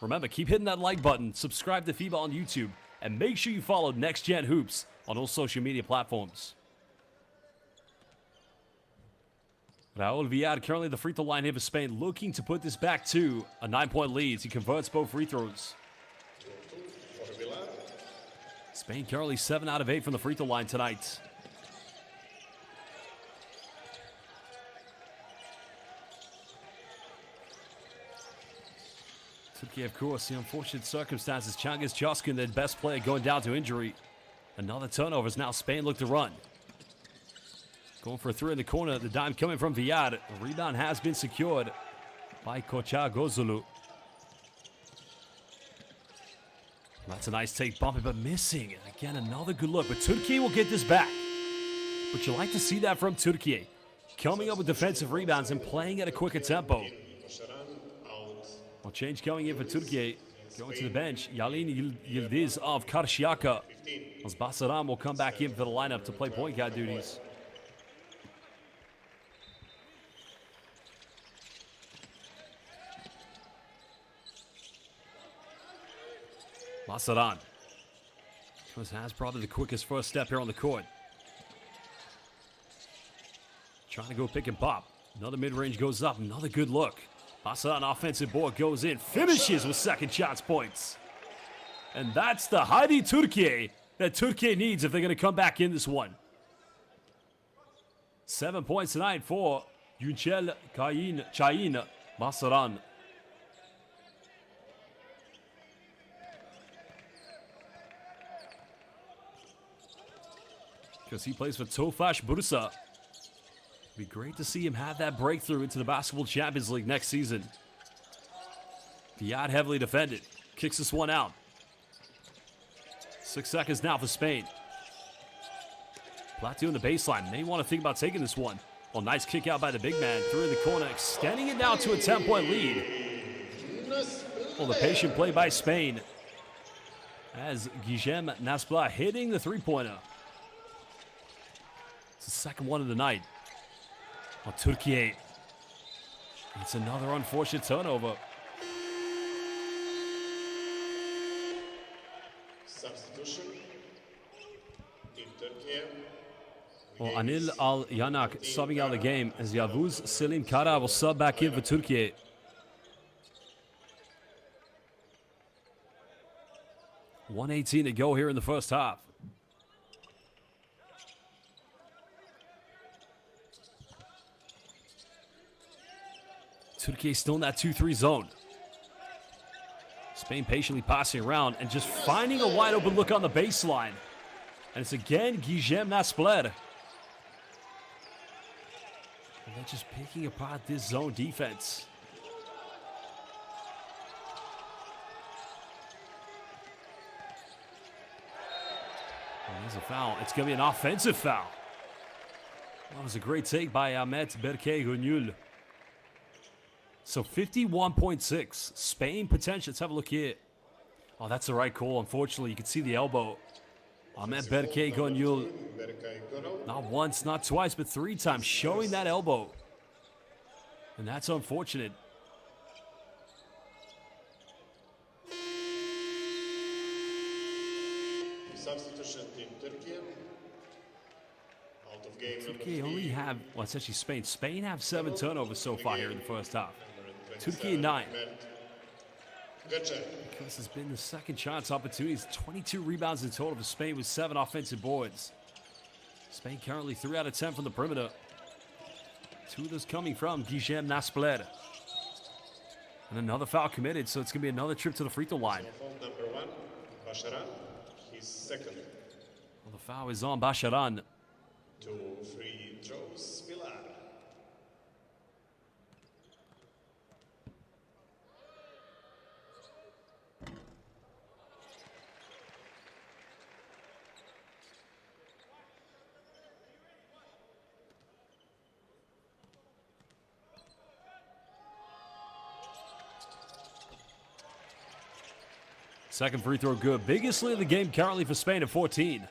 Remember, keep hitting that like button, subscribe to FIBA on YouTube, and make sure you follow Next Gen Hoops on all social media platforms. Raul Viad currently the free throw line here for Spain, looking to put this back to a 9-point lead. He converts both free throws. Spain currently 7 out of 8 from the free throw line tonight. Turkey, of course, the unfortunate circumstances. Cengiz Coskun, their best player, going down to injury. Another turnover as now Spain look to run. Going for a 3 in the corner. The dime coming from Viad. The rebound has been secured by Kocha Gozulu. That's a nice take, bumping, but missing. And again, another good look. But Turkey will get this back. But you like to see that from Turkey. Coming up with defensive rebounds and playing at a quicker tempo. Well, change coming in for Turkey. Going to the bench, Yalin Yildiz of Karşıyaka. As Basaran will come back in for the lineup to play point guard duties. Basaran has probably the quickest first step here on the court. Trying to go pick and pop. Another mid-range goes up. Another good look. Basaran offensive board goes in. Finishes with second shots points. And that's the Heidi Turkey that Turkey needs if they're going to come back in this one. 7 points tonight for Yücel Çayin Basaran. Because he plays for Tofaş Bursa. It'd be great to see him have that breakthrough into the Basketball Champions League next season. Viad heavily defended. Kicks this one out. 6 seconds now for Spain. Plateau in the baseline. May want to think about taking this one. Well, nice kick out by the big man. Through in the corner, extending it now to a 10-point lead. Well, the patient play by Spain. As Guillem Naspla hitting the three-pointer. It's the second one of the night. Well, Türkiye. It's another unfortunate turnover. Substitution in Turkey. Well, Anil Al-Yanak subbing out of the game as Yavuz Selim Kara will sub back in for Türkiye. .118 to go here in the first half. Türkiye still in that 2-3 zone. Spain patiently passing around and just finding a wide open look on the baseline. And it's again Guillem Naspler. And they're just picking apart this zone defense. And there's a foul. It's going to be an offensive foul. That was a great take by Ahmet Berkay Gönül. So 51.6. Spain potential. Let's have a look here. Oh, that's the right call. Unfortunately, you can see the elbow. Ahmet Berkay Gönül. Not once, not twice, but 3 times showing that elbow. And that's unfortunate. Substitution in Turkey. Out of game. Turkey only have, well, it's actually Spain. Spain have 7 turnovers so far here in the first half. Turkey 9. Because has been the second chance opportunities. 22 rebounds in total for Spain with 7 offensive boards. Spain currently 3 out of 10 from the perimeter. 2 of those coming from Guillem Naspler. And another foul committed, so it's going to be another trip to the free throw line. Number 1, Basharan, his second. Well, the foul is on Basharan. 2 free throws, Villar. Second free throw good. Biggest lead of the game currently for Spain at 14.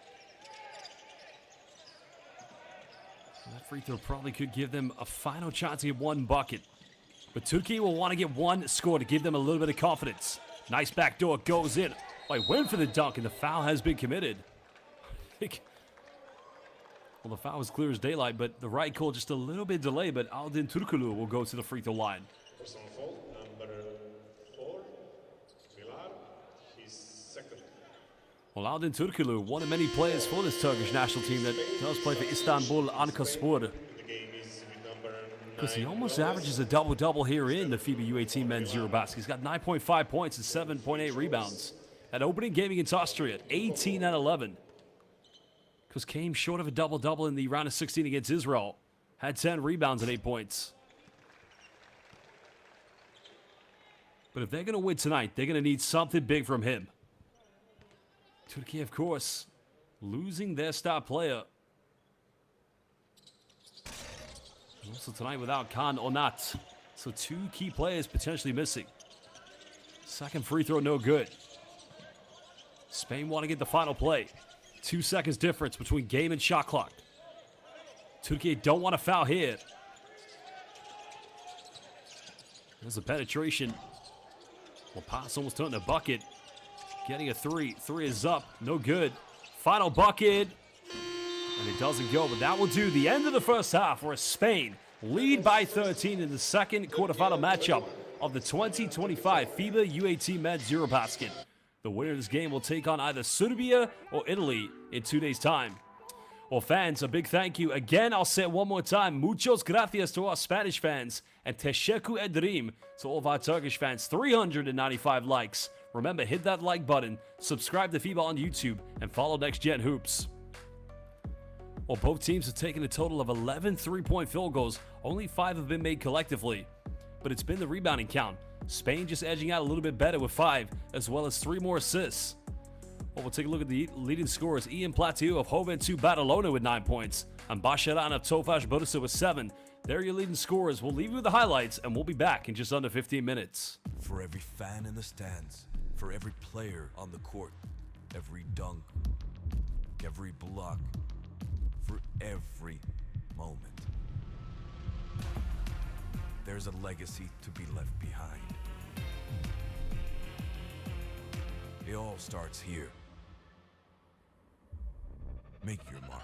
That free throw probably could give them a final chance to get 1 bucket. But Turkey will want to get 1 score to give them a little bit of confidence. Nice backdoor goes in. Oh, he went for the dunk and the foul has been committed. Well, the foul was clear as daylight, but the right call just a little bit delayed. But Aldin Turkoglu will go to the free throw line. Personal foul, number 4, Villar, his second. Well, Aldin Turkoglu, one of many players for this Turkish national team that does play for Istanbul Ankaspor. The game is with number 9. Because he almost averages a double-double here in the FIBA U18 men's EuroBasket. He's got 9.5 points and 7.8 rebounds. That opening game against Austria, 18 and 11. Because came short of a double-double in the round of 16 against Israel. Had 10 rebounds and 8 points. But if they're going to win tonight, they're going to need something big from him. Turkey, of course, losing their star player. Also tonight without Khan Onat. So 2 key players potentially missing. Second free throw, no good. Spain want to get the final play. 2 seconds difference between game and shot clock. Turkey don't want to foul here. There's a penetration. Well, pass almost turned a bucket. Getting a 3. 3 is up. No good. Final bucket. And it doesn't go, but that will do the end of the first half where Spain lead by 13 in the second quarterfinal matchup of the 2025 FIBA U18 men's EuroBasket. The winner of this game will take on either Serbia or Italy in 2 days' time. Well, fans, a big thank you. Again, I'll say it one more time. Muchos gracias to our Spanish fans. And Teşekkür ederim to all of our Turkish fans. 395 likes. Remember, hit that like button, subscribe to FIBA on YouTube, and follow Next Gen Hoops. Well, both teams have taken a total of 11 3-point field goals. Only 5 have been made collectively. But it's been the rebounding count. Spain just edging out a little bit better with 5, as well as 3 more assists. Well, we'll take a look at the leading scorers. Ian Platiu of Juventud Badalona with 9 points. And Basharan of Tofaş Bursa with 7. They're your leading scorers. We'll leave you with the highlights, and we'll be back in just under 15 minutes. For every fan in the stands, for every player on the court, every dunk, every block, for every moment, there's a legacy to be left behind. It all starts here. Make your mark.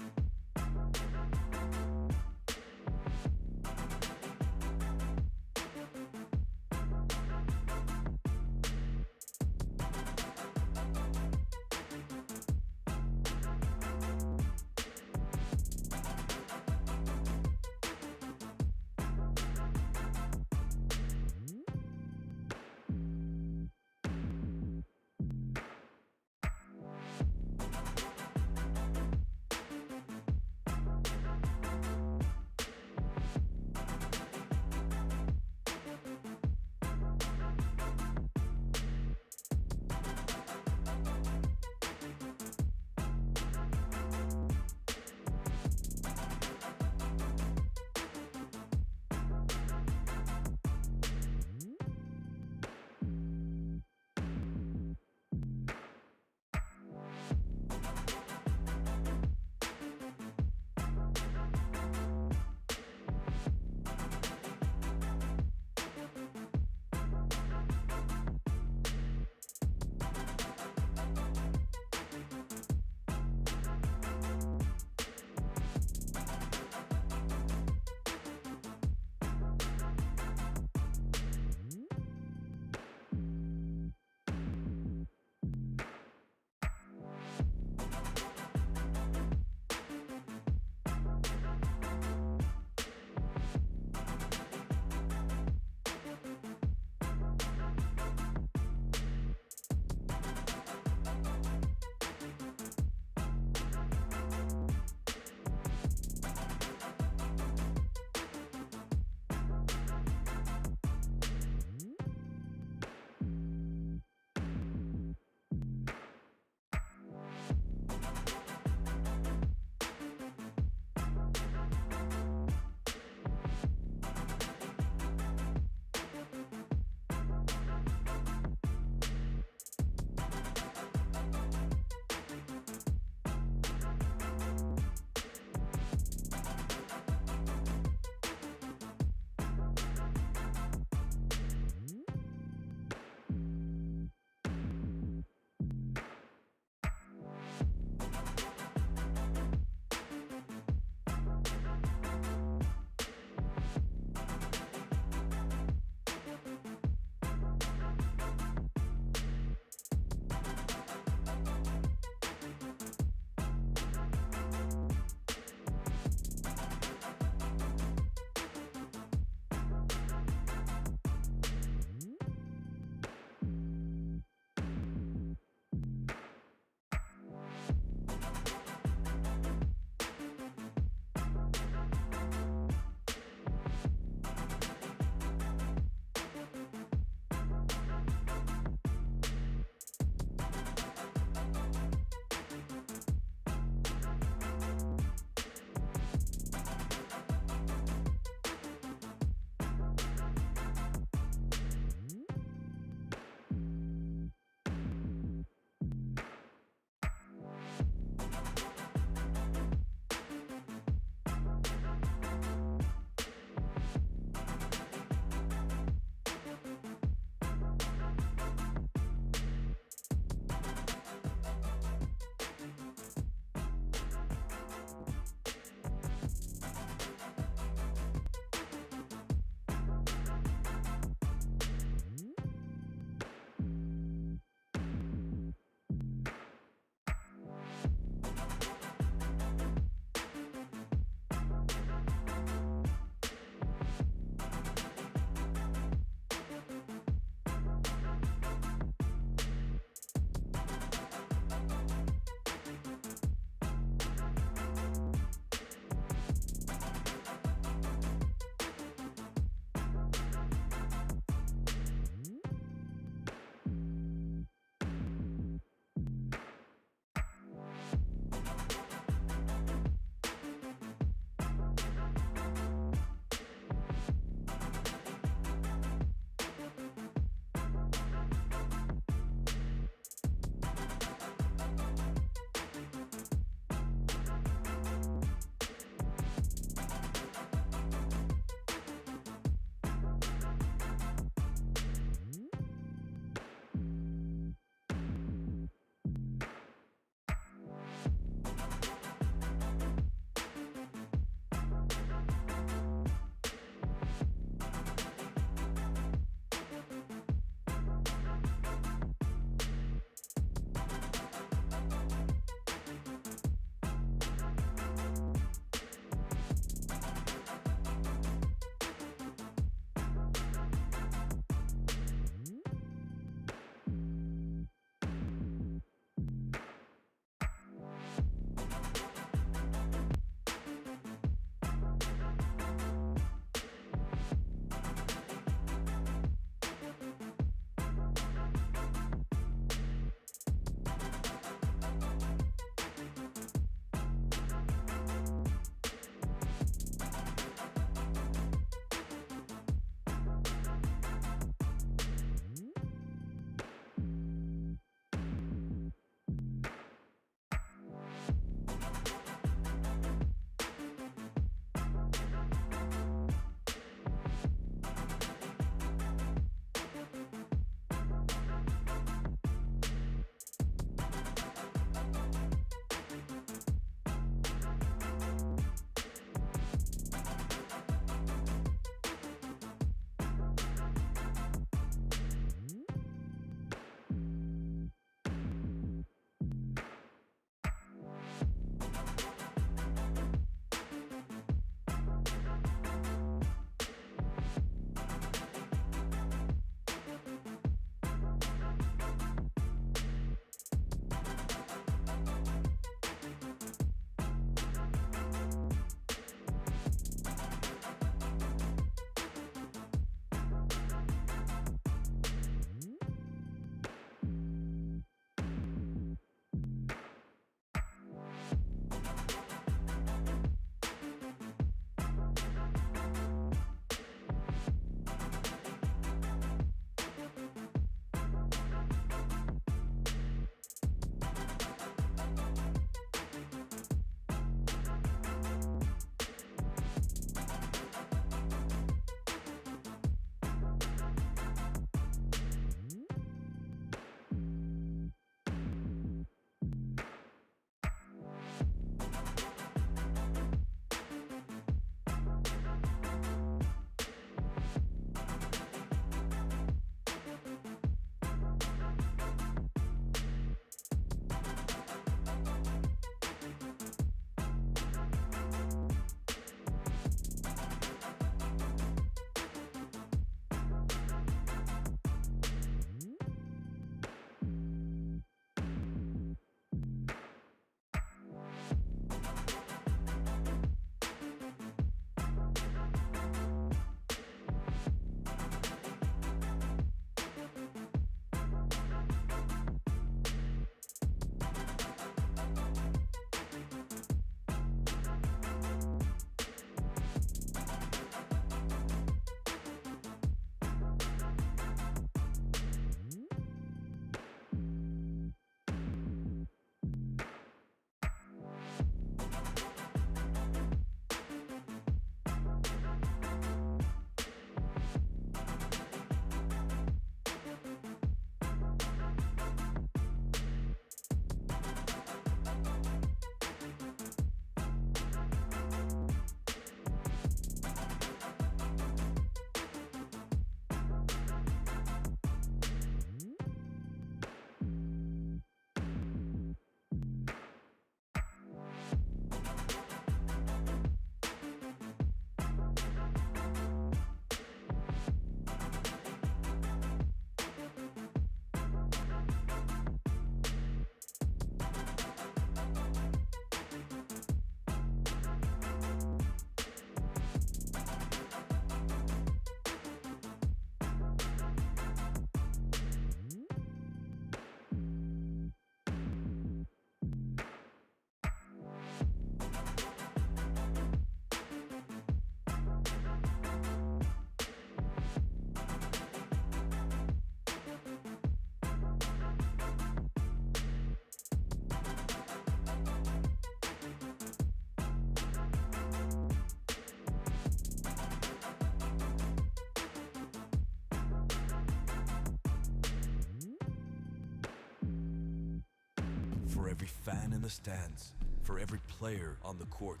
for every fan in the stands, for every player on the court,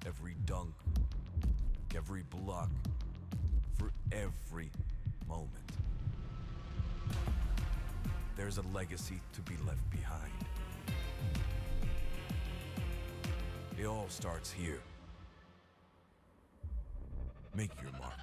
every dunk, every block, for every moment. There's a legacy to be left behind. It all starts here. Make your mark.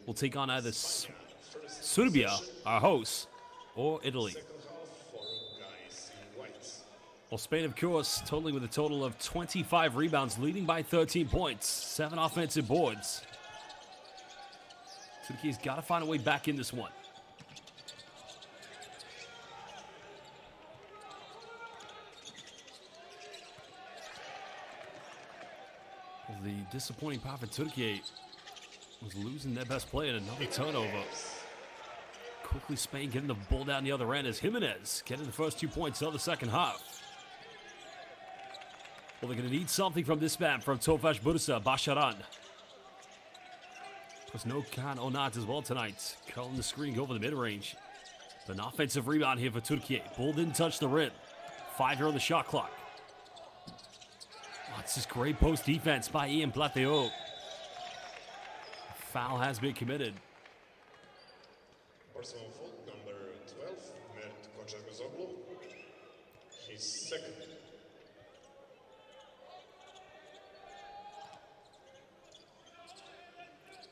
Will take on either Serbia, our hosts, or Italy. Second half for guys in white. Well, Spain, of course, totaling with a total of 25 rebounds, leading by 13 points, 7 offensive boards. Turkey's got to find a way back in this one. Well, the disappointing part for Turkey was losing their best player in another turnover. Quickly, Spain getting the ball down the other end as Jimenez getting the first 2 points of the second half. Well, they're going to need something from this man, from Tofaş Bursa, Başaran. Of course, no Kan Onat as well tonight. Curling the screen over the mid-range. An offensive rebound here for Turkey. Ball didn't touch the rim. 5 here on the shot clock. Oh, it's this great post defense by Ian Plateo. Foul has been committed. Personal fault number 12, Mert Kocagozoglu. His second.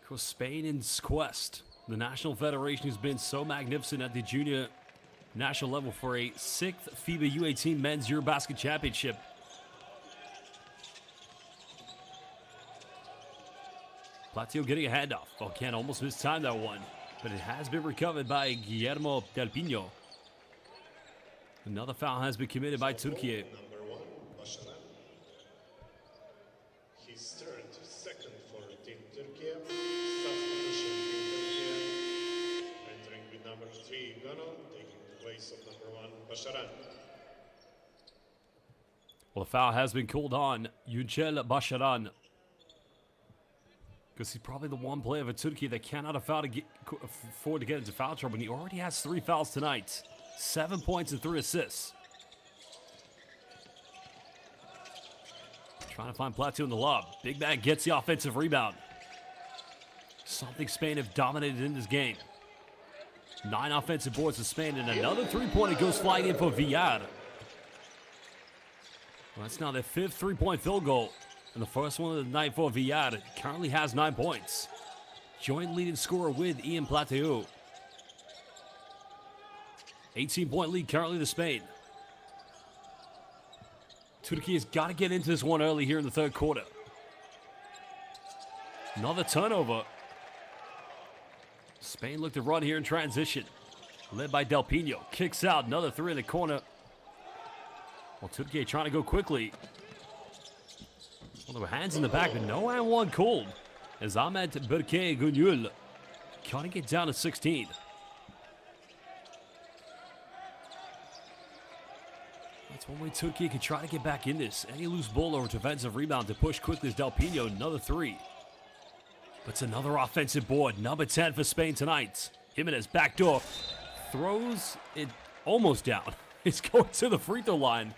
Of course, Spain in quest. The national federation has been so magnificent at the junior national level for a 6th FIBA U18 Men's EuroBasket Championship. Platio getting a handoff. Oh, Ken almost missed time that one, but it has been recovered by Guillermo Del Pino. Another foul has been committed by Turkey. Number 1, Başaran. His third, second for Team Turkey. Substitution Team Turkey. Entering with number 3, Gano, taking the place of number 1, Başaran. Well, the foul has been called on Yücel Başaran, because he's probably the one player for Turkey that cannot afford to get into foul trouble, and he already has 3 fouls tonight. 7 points and 3 assists. Trying to find Plateo in the lob. Big man gets the offensive rebound. Something Spain have dominated in this game. 9 offensive boards for Spain, and another 3-pointer goes flying in for Villar. Well, that's now their 5th 3-point field goal. And the first one of the night for Villar currently has 9 points. Joint leading scorer with Ian Plateo. 18-point lead currently to Spain. Turkey has got to get into this one early here in the third quarter. Another turnover. Spain looked to run here in transition. Led by Del Pino. Kicks out. Another three in the corner. Well, Türkiye trying to go quickly. Well, there were hands in the back, but no and one called. As Ahmet Berke Gunyul cutting it down to 16. That's one way Türkiye could try to get back in this. Any loose ball or defensive rebound to push quickly as Del Pino. Another three. But it's another offensive board. Number 10 for Spain tonight. Jimenez backdoor. Throws it almost down. It's going to the free throw line.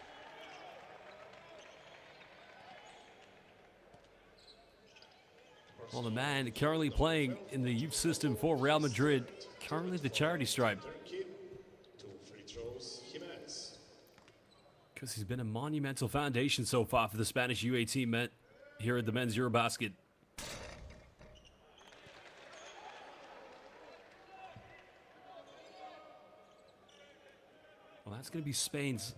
Well, the man currently playing in the youth system for Real Madrid. Currently the charity stripe. Because he's been a monumental foundation so far for the Spanish U18 men here at the men's EuroBasket. Well, that's going to be Spain's,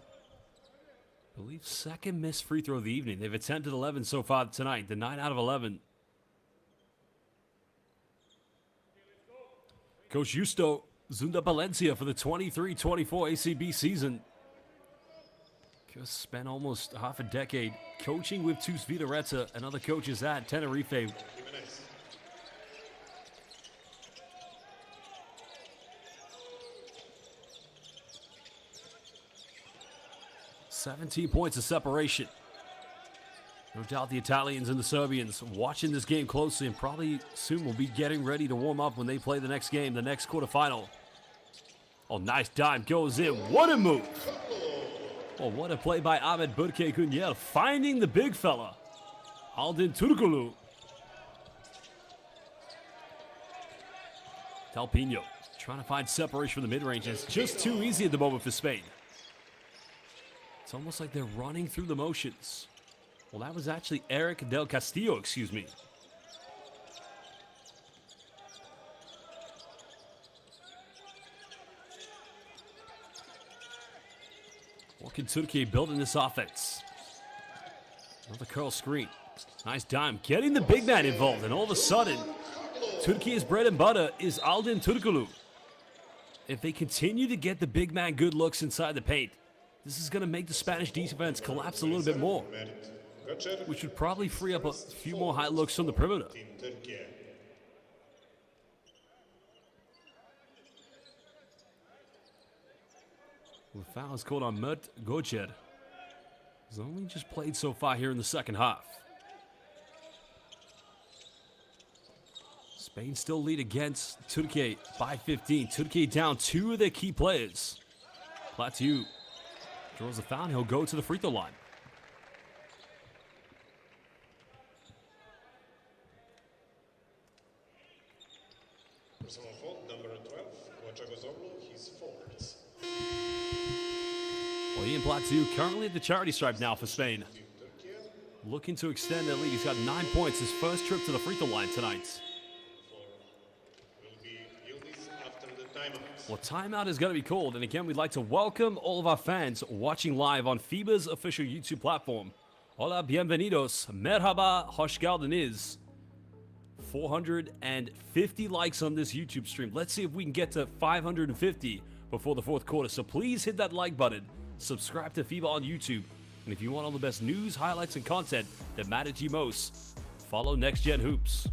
I believe, second missed free throw of the evening. They've attempted 11 so far tonight. The 9 out of 11. Coach Justo Zunda Valencia for the 23-24 ACB season. Just spent almost half a decade coaching with Tus Vidareta and other coaches at Tenerife. 17 points of separation. No doubt the Italians and the Serbians watching this game closely and probably soon will be getting ready to warm up when they play the next game, the next quarterfinal. Oh, nice dime goes in. What a move. Oh, what a play by Ahmet Berke Gunyel, finding the big fella, Aldin Turkoglu. Del Pino trying to find separation from the mid-range. It's just too easy at the moment for Spain. It's almost like they're running through the motions. Well, that was actually Eric Del Castillo, excuse me. What can Türkiye build in this offense? Another curl screen. Nice dime. Getting the big man involved, and all of a sudden, Türkiye's bread and butter is Aldin Turkoglu. If they continue to get the big man good looks inside the paint, this is going to make the Spanish defense collapse a little bit more, which would probably free up a few more high looks from the perimeter. The foul is called on Mert Gocher. He's only just played so far here in the second half. Spain still lead against Türkiye by 15. Türkiye down two of their key players. Platiu draws a foul. He'll go to the free throw line. Personal fault, number 12, Wojciech his fault. Well, Ian Platiu currently at the charity stripe now for Spain. Looking to extend their lead. He's got 9 points. His first trip to the free throw line tonight. Well, timeout is going to be called. And again, we'd like to welcome all of our fans watching live on FIBA's official YouTube platform. Hola, bienvenidos. Merhaba, hoş geldiniz. 450 likes on this YouTube stream. Let's see if we can get to 550 before the fourth quarter. So please hit that like button. Subscribe to FIBA on YouTube. And if you want all the best news, highlights, and content that matter to you most, follow Next Gen Hoops.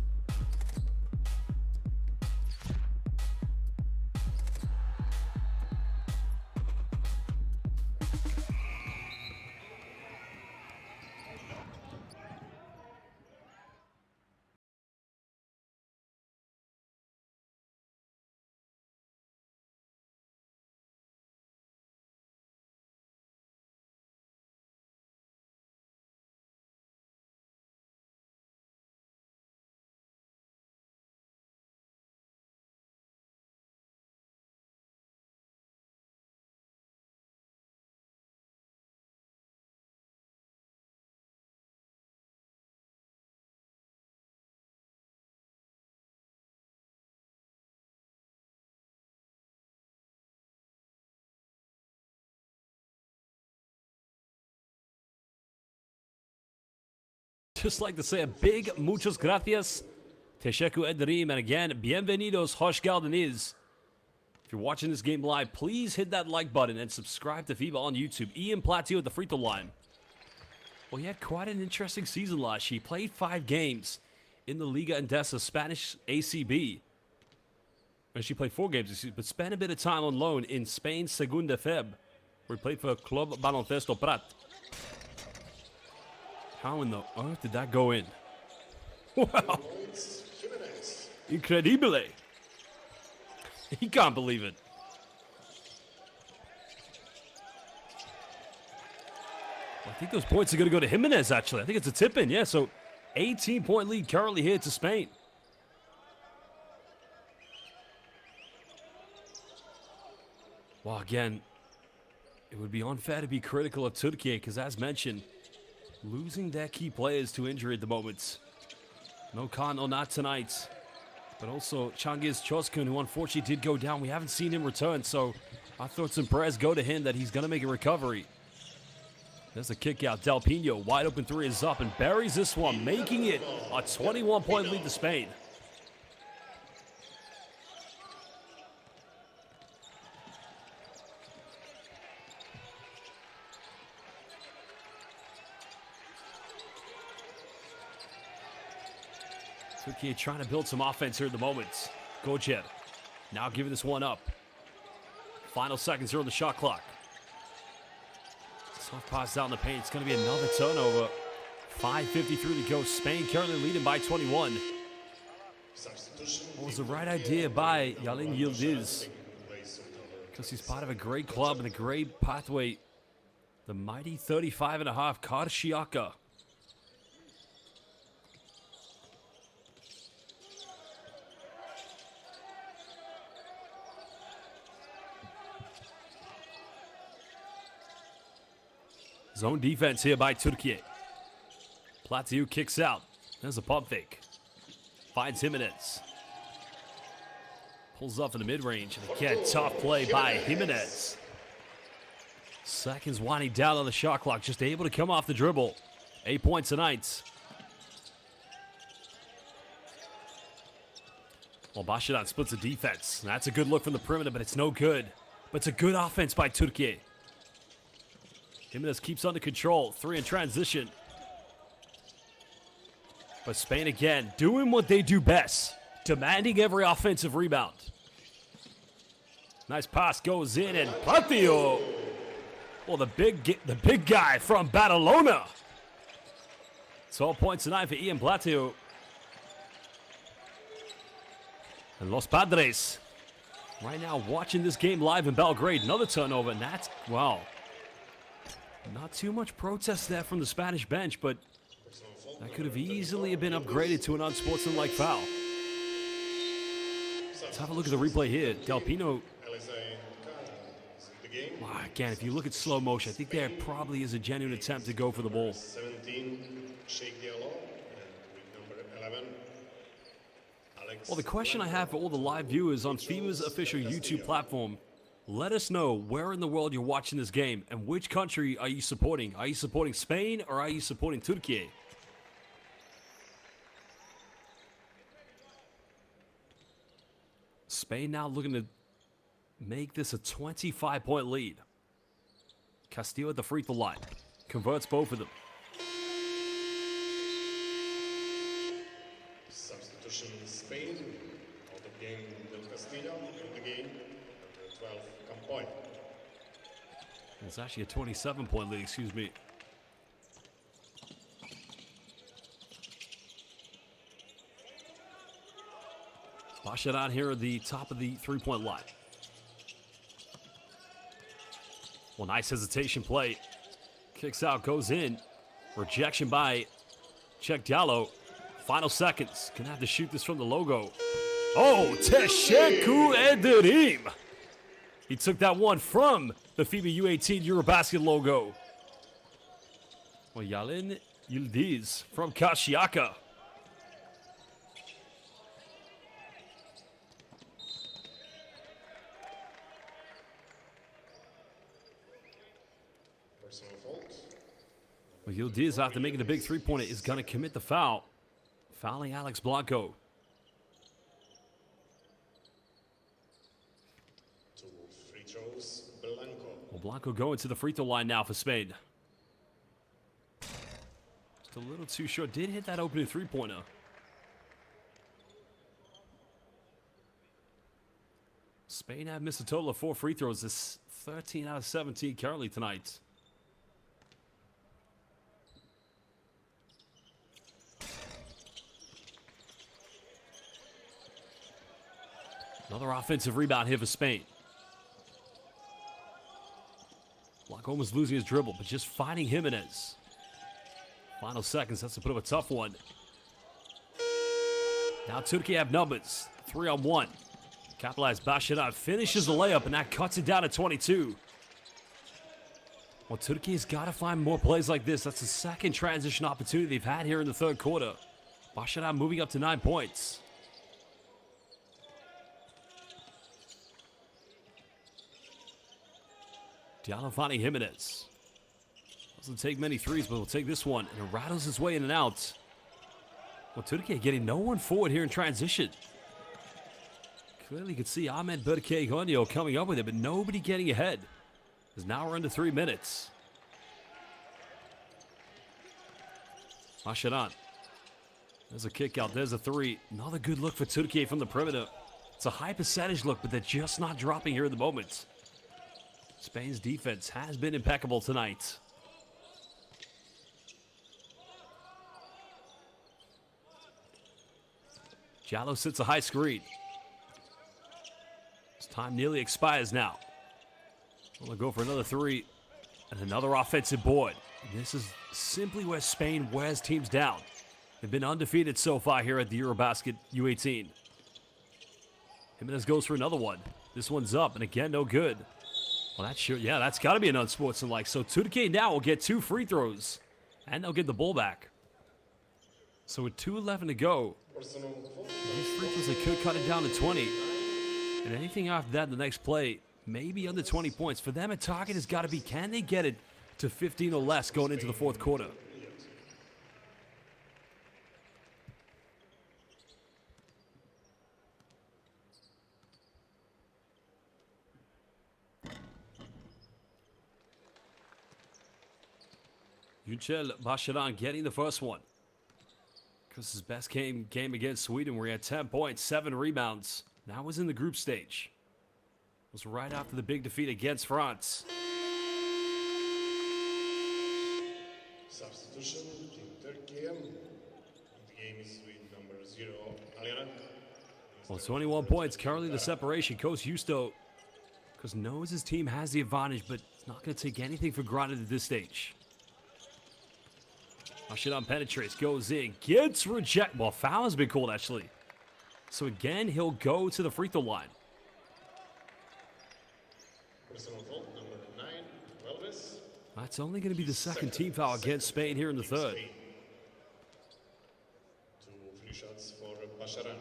Just like to say a big muchas gracias Teşekkür ederim. And again, bienvenidos, hoş geldiniz. If you're watching this game live, please hit that like button and subscribe to FIBA on YouTube. Ian Plateau at the free throw line. Well, he had quite an interesting season last year. He played 5 games in the Liga Endesa, Spanish ACB. Actually played 4 games, but spent a bit of time on loan in Spain's Segunda FIB, where he played for Club Baloncesto Prat. How in the earth did that go in? Wow. Incredibile. He can't believe it. I think those points are going to go to Jimenez, actually. I think it's a tip-in, yeah. So 18-point lead currently here to Spain. Well, again, it would be unfair to be critical of Türkiye because, as mentioned, losing their key players to injury at the moment. No Khan, no not tonight. But also Cengiz Çoskun, who unfortunately did go down. We haven't seen him return, so our thoughts and prayers go to him that he's going to make a recovery. There's a kick out. Del Pino, wide open 3 is up and buries this one, making it a 21-point lead to Spain. Türkiye trying to build some offense here at the moment. Gojer now giving this one up. Final seconds here on the shot clock. Soft pass out in the paint. It's going to be another turnover. 5:53 to go. Spain currently leading by 21. What was the right idea by Yalin Yildiz? Because he's part of a great club and a great pathway. The mighty 35.5 Karşıyaka. Zone defense here by Türkiye. Plateau kicks out. There's a pump fake. Finds Jimenez. Pulls up in the mid-range. And again, tough play by Jimenez. Seconds winding down on the shot clock. Just able to come off the dribble. 8 points tonight. Well, Bashadan splits the defense. That's a good look from the perimeter, but it's no good. But it's a good offense by Türkiye. Jimenez keeps under control. 3 in transition. But Spain again doing what they do best. Demanding every offensive rebound. Nice pass goes in and Plateau. Well, the big guy from Badalona. 12 points tonight for Ian Plateau. And Los Padres right now watching this game live in Belgrade. Another turnover, and that's, wow. Not too much protest there from the Spanish bench, but that could have easily been upgraded to an unsportsmanlike foul. Let's have a look at the replay here. Del Pino. Wow, again, if you look at slow motion, I think there probably is a genuine attempt to go for the ball. 17, Sheikh Diallo, and with number 11, Alex. Well, the question I have for all the live viewers on FIBA's official YouTube platform, let us know where in the world you're watching this game and which country are you supporting. Are you supporting Spain or are you supporting Türkiye? Spain now looking to make this a 25-point lead. Castillo at the free throw line. Converts both of them. Substitution Spain. Out of game Del Castillo. In the game, number 12, Campoy. It's actually a 27-point lead, excuse me. Bashadan here at the top of the three-point line. Well, nice hesitation play. Kicks out, goes in. Rejection by Sheikh Diallo. Final seconds. Gonna have to shoot this from the logo. Oh, Teşekkür ederim. He took that one from the FIBA U18 EuroBasket logo. Well, Yalin Yildiz from Karşıyaka. Well, Yildiz, after making the big three-pointer, is going to commit the foul. Fouling Alex Blanco. Well, Blanco going to the free throw line now for Spain. Just a little too short. Did hit that opening three-pointer. Spain have missed a total of 4 free throws. This 13 out of 17 currently tonight. Another offensive rebound here for Spain. Blanco almost losing his dribble, but just finding Jimenez. Final seconds, that's a bit of a tough one. Now Türkiye have numbers. 3-on-1. Capitalized Basharat finishes the layup, and that cuts it down to 22. Well, Türkiye's got to find more plays like this. That's the second transition opportunity they've had here in the third quarter. Basharat moving up to 9 points. Diallo finding Jimenez. Doesn't take many threes, but will take this one. And it rattles his way in and out. Well, Türkiye getting no one forward here in transition. Clearly you can see Ahmed Berke coming up with it, but nobody getting ahead. As now we're under 3 minutes. Basharat. There's a kick out. There's a three. Another good look for Türkiye from the perimeter. It's a high percentage look, but they're just not dropping here at the moment. Spain's defense has been impeccable tonight. Diallo sits a high screen. His time nearly expires now. We'll go for another three and another offensive board. And this is simply where Spain wears teams down. They've been undefeated so far here at the EuroBasket U18. Jimenez goes for another one. This one's up, and again, no good. Well, that's got to be an unsportsmanlike. So Türkiye now will get 2 free throws, and they'll get the ball back. So with 2:11 to go, these free throws, they could cut it down to 20. And anything after that, the next play, maybe under 20 points. For them, a target has got to be, can they get it to 15 or less going into the fourth quarter? Yücel Basharan getting the first one. Because his best game against Sweden, where he had 10 points, 7 rebounds. Now was in the group stage. It was right after the big defeat against France. Substitution, Team Türkiye. The game is with number 0, Aliana. Well, 21 points, currently the separation. Coach Justo, because knows his team has the advantage, but it's not going to take anything for granted at this stage. Basharan penetrates, goes in, gets rejected. Well, foul has been called, actually. So again, he'll go to the free throw line. Personal foul, number 9, Welves. That's only going to be the second team foul against Spain here in the third. 2 free shots for Basharan.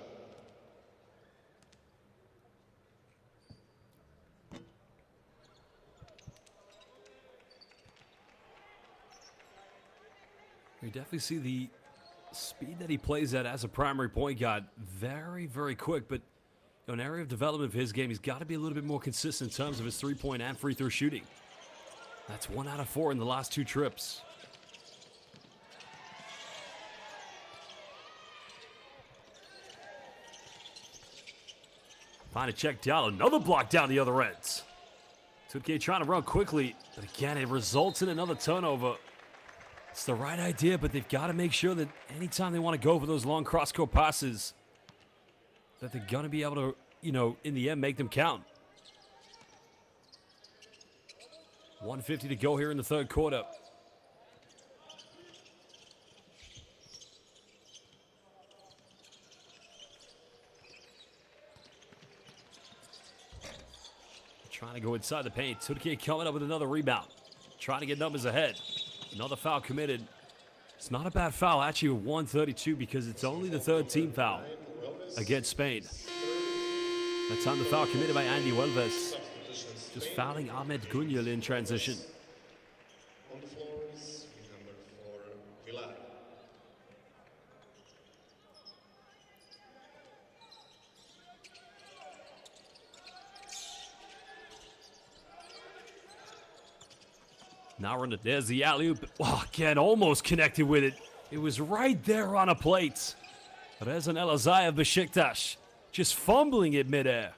You definitely see the speed that he plays at as a primary point guard. Very, very quick, but an area of development of his game, he's got to be a little bit more consistent in terms of his three-point and free throw shooting. That's 1 out of 4 in the last 2 trips. Find a check down, another block down the other end. Türkiye trying to run quickly, but again, it results in another turnover. It's the right idea, but they've got to make sure that anytime they want to go for those long cross-court passes, that they're going to be able to, in the end, make them count. 1:50 to go here in the third quarter. Trying to go inside the paint. Türkiye coming up with another rebound. Trying to get numbers ahead. Another foul committed. It's not a bad foul, actually, with 1:32, because it's only the 3rd team foul against Spain. That time the foul committed by Andy Welves. Just fouling Ahmed Gunyal in transition. On the floor is number 4, Villar. Now running. There's the alley-oop. Oh, again, almost connected with it. It was right there on a plate. But there's an Elazai of Besiktas. Just fumbling it midair.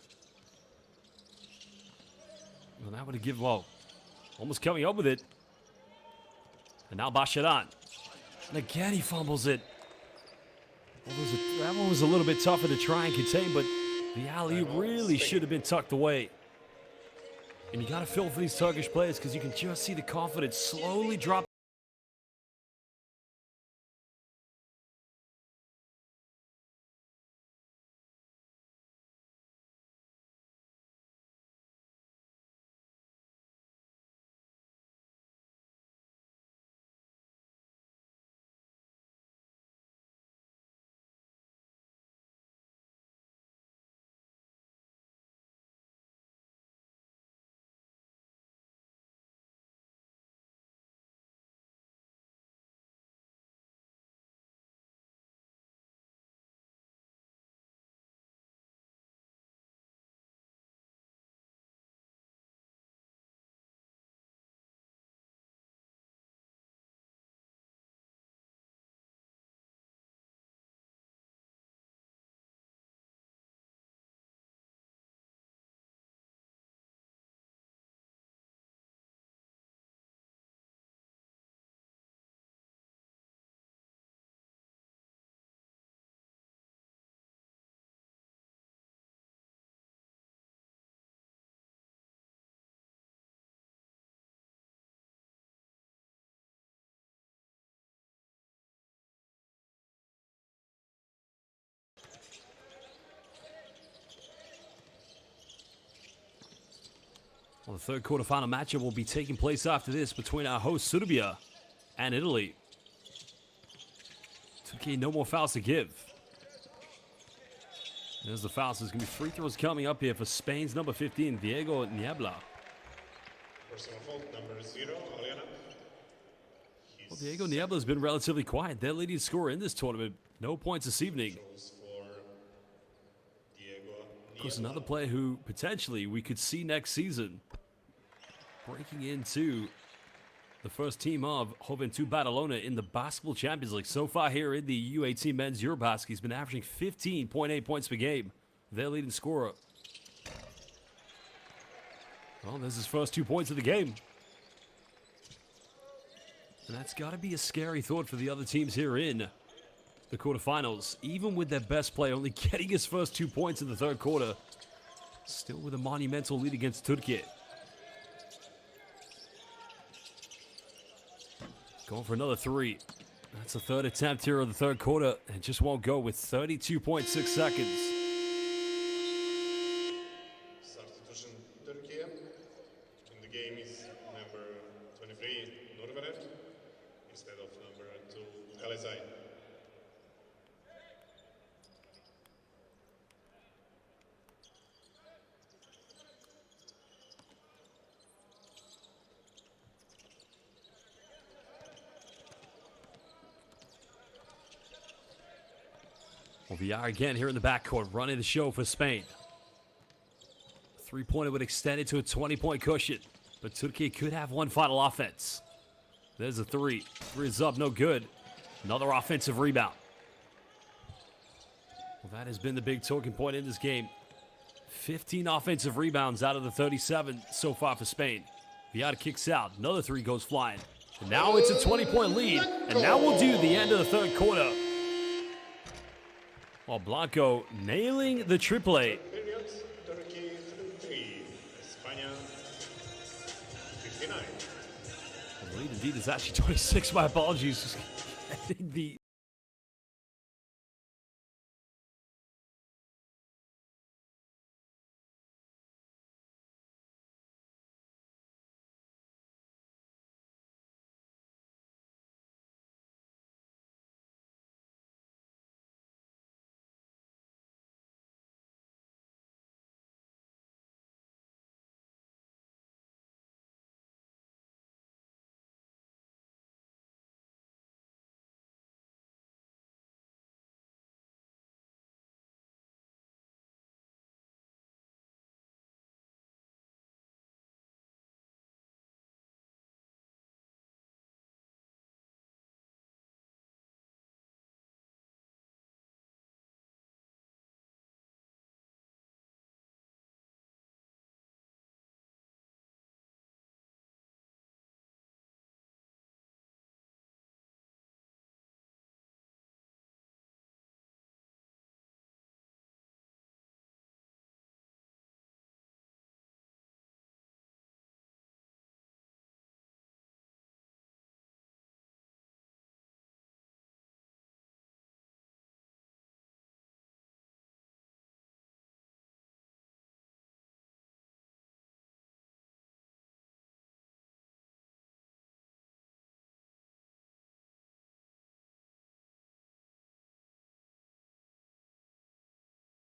Well, that would have given, well, almost coming up with it. And now Basharan. And again, he fumbles it. Well, that one was a little bit tougher to try and contain, but the alley really should have been tucked away. And you got to feel for these Turkish players because you can just see the confidence slowly drop. Well, the third quarterfinal matchup will be taking place after this between our host Serbia and Italy. Turkey, no more fouls to give. There's the fouls. There's going to be free throws coming up here for Spain's number 15, Diego Niebla. Personal fault, number 0, Aliana. Well, Diego Niebla has been relatively quiet. Their leading scorer in this tournament. No points this evening. Of course, another player who potentially we could see next season breaking into the first team of Juventud Badalona in the Basketball Champions League. So far here in the U18 Men's EuroBasket, he's been averaging 15.8 points per game. Their leading scorer. Well, there's his first 2 points of the game. And that's got to be a scary thought for the other teams here in the quarterfinals. Even with their best player only getting his first 2 points in the third quarter. Still with a monumental lead against Turkey. Going for another three. That's the third attempt here of the third quarter. And just won't go with 32.6 seconds. Substitution Turkey. In the game is number 23, Nurverev, instead of number 2, Elazai. Well, we are again here in the backcourt, running the show for Spain. Three-pointer would extend it to a 20-point cushion, but Turkey could have one final offense. There's a three. Three is up, no good. Another offensive rebound. Well, that has been the big talking point in this game. 15 offensive rebounds out of the 37 so far for Spain. Viada kicks out. Another three goes flying. And now it's a 20-point lead, and now we'll do the end of the third quarter. While Blanco nailing the triple-A. Period, Turkey 3, España 59. The lead indeed is actually 26. My apologies. The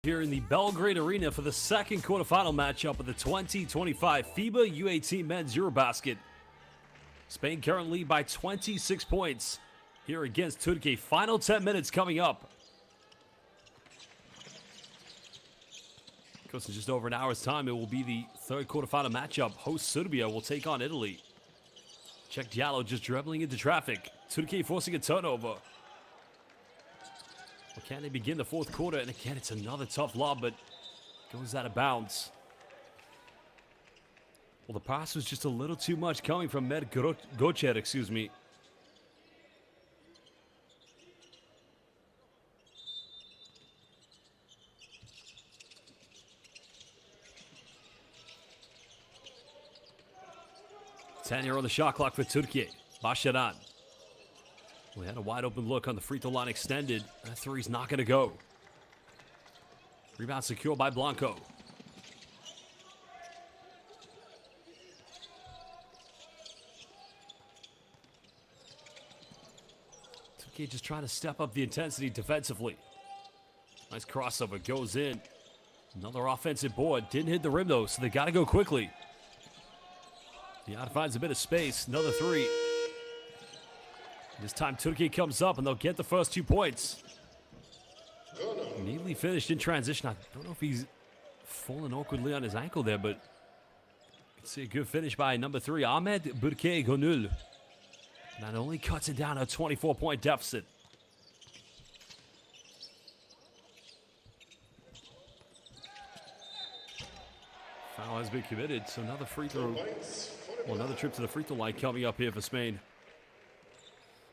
Here in the Belgrade Arena for the second quarterfinal matchup of the 2025 FIBA U18 Men's EuroBasket. Spain currently lead by 26 points here against Turkey. Final 10 minutes coming up. Of course, in just over an hour's time, it will be the third quarterfinal matchup. Host Serbia will take on Italy. Check Diallo just dribbling into traffic. Turkey forcing a turnover. Well, can they begin the fourth quarter? And again, it's another tough lob, but goes out of bounds. Well, the pass was just a little too much coming from Med Gocher, excuse me. Here on the shot clock for Türkiye. Başaran. We had a wide open look on the free throw line extended. That three's not going to go. Rebound secured by Blanco. Türkiye just trying to step up the intensity defensively. Nice crossover. Goes in. Another offensive board. Didn't hit the rim though, so they got to go quickly. Dion finds a bit of space. Another three. This time Türkiye comes up and they'll get the first 2 points. Neatly finished in transition. I don't know if he's fallen awkwardly on his ankle there, but you can see a good finish by number 3, Ahmed Burke Gonul. Not only cuts it down a 24-point deficit. Foul has been committed, so another free throw. Well, another trip to the free throw line coming up here for Spain.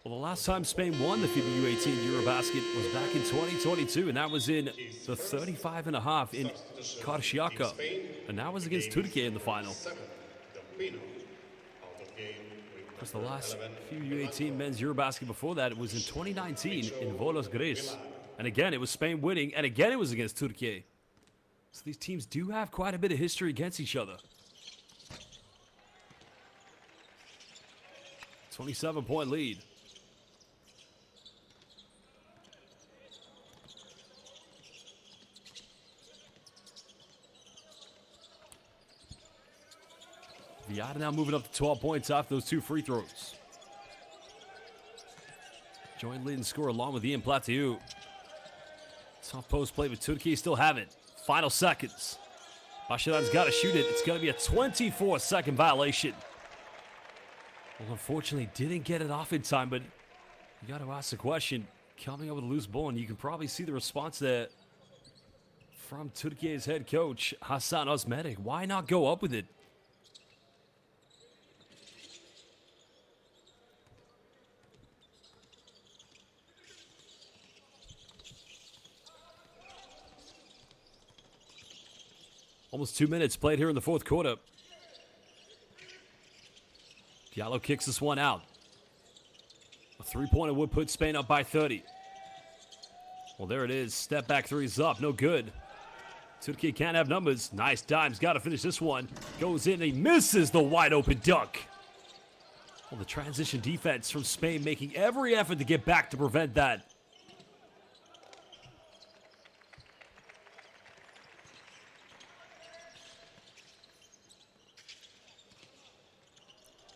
Well, the last time Spain won the FIBA U18 EuroBasket was back in 2022, and that was in the 35.5 in Karşıyaka. And that was against Türkiye in the final. Because the last few U18 men's EuroBasket before that, it was in 2019 in Volos Greece. And again, it was Spain winning, and again, it was against Türkiye. So these teams do have quite a bit of history against each other. 27-point lead. Viada now moving up to 12 points off those 2 free throws. Joint leading scorer along with Ian Platiu. Tough post play, but Türkiye still have it. Final seconds. Başaran's got to shoot it. It's going to be a 24-second violation. Well, unfortunately, didn't get it off in time, but you got to ask the question. Coming up with a loose ball, and you can probably see the response there from Türkiye's head coach, Hasan Osmetic. Why not go up with it? Almost 2 minutes played here in the fourth quarter. Diallo kicks this one out. A three-pointer would put Spain up by 30. Well, there it is. Step back three's up. No good. Türkiye can't have numbers. Nice dimes. Got to finish this one. Goes in. He misses the wide open dunk. Well, the transition defense from Spain making every effort to get back to prevent that.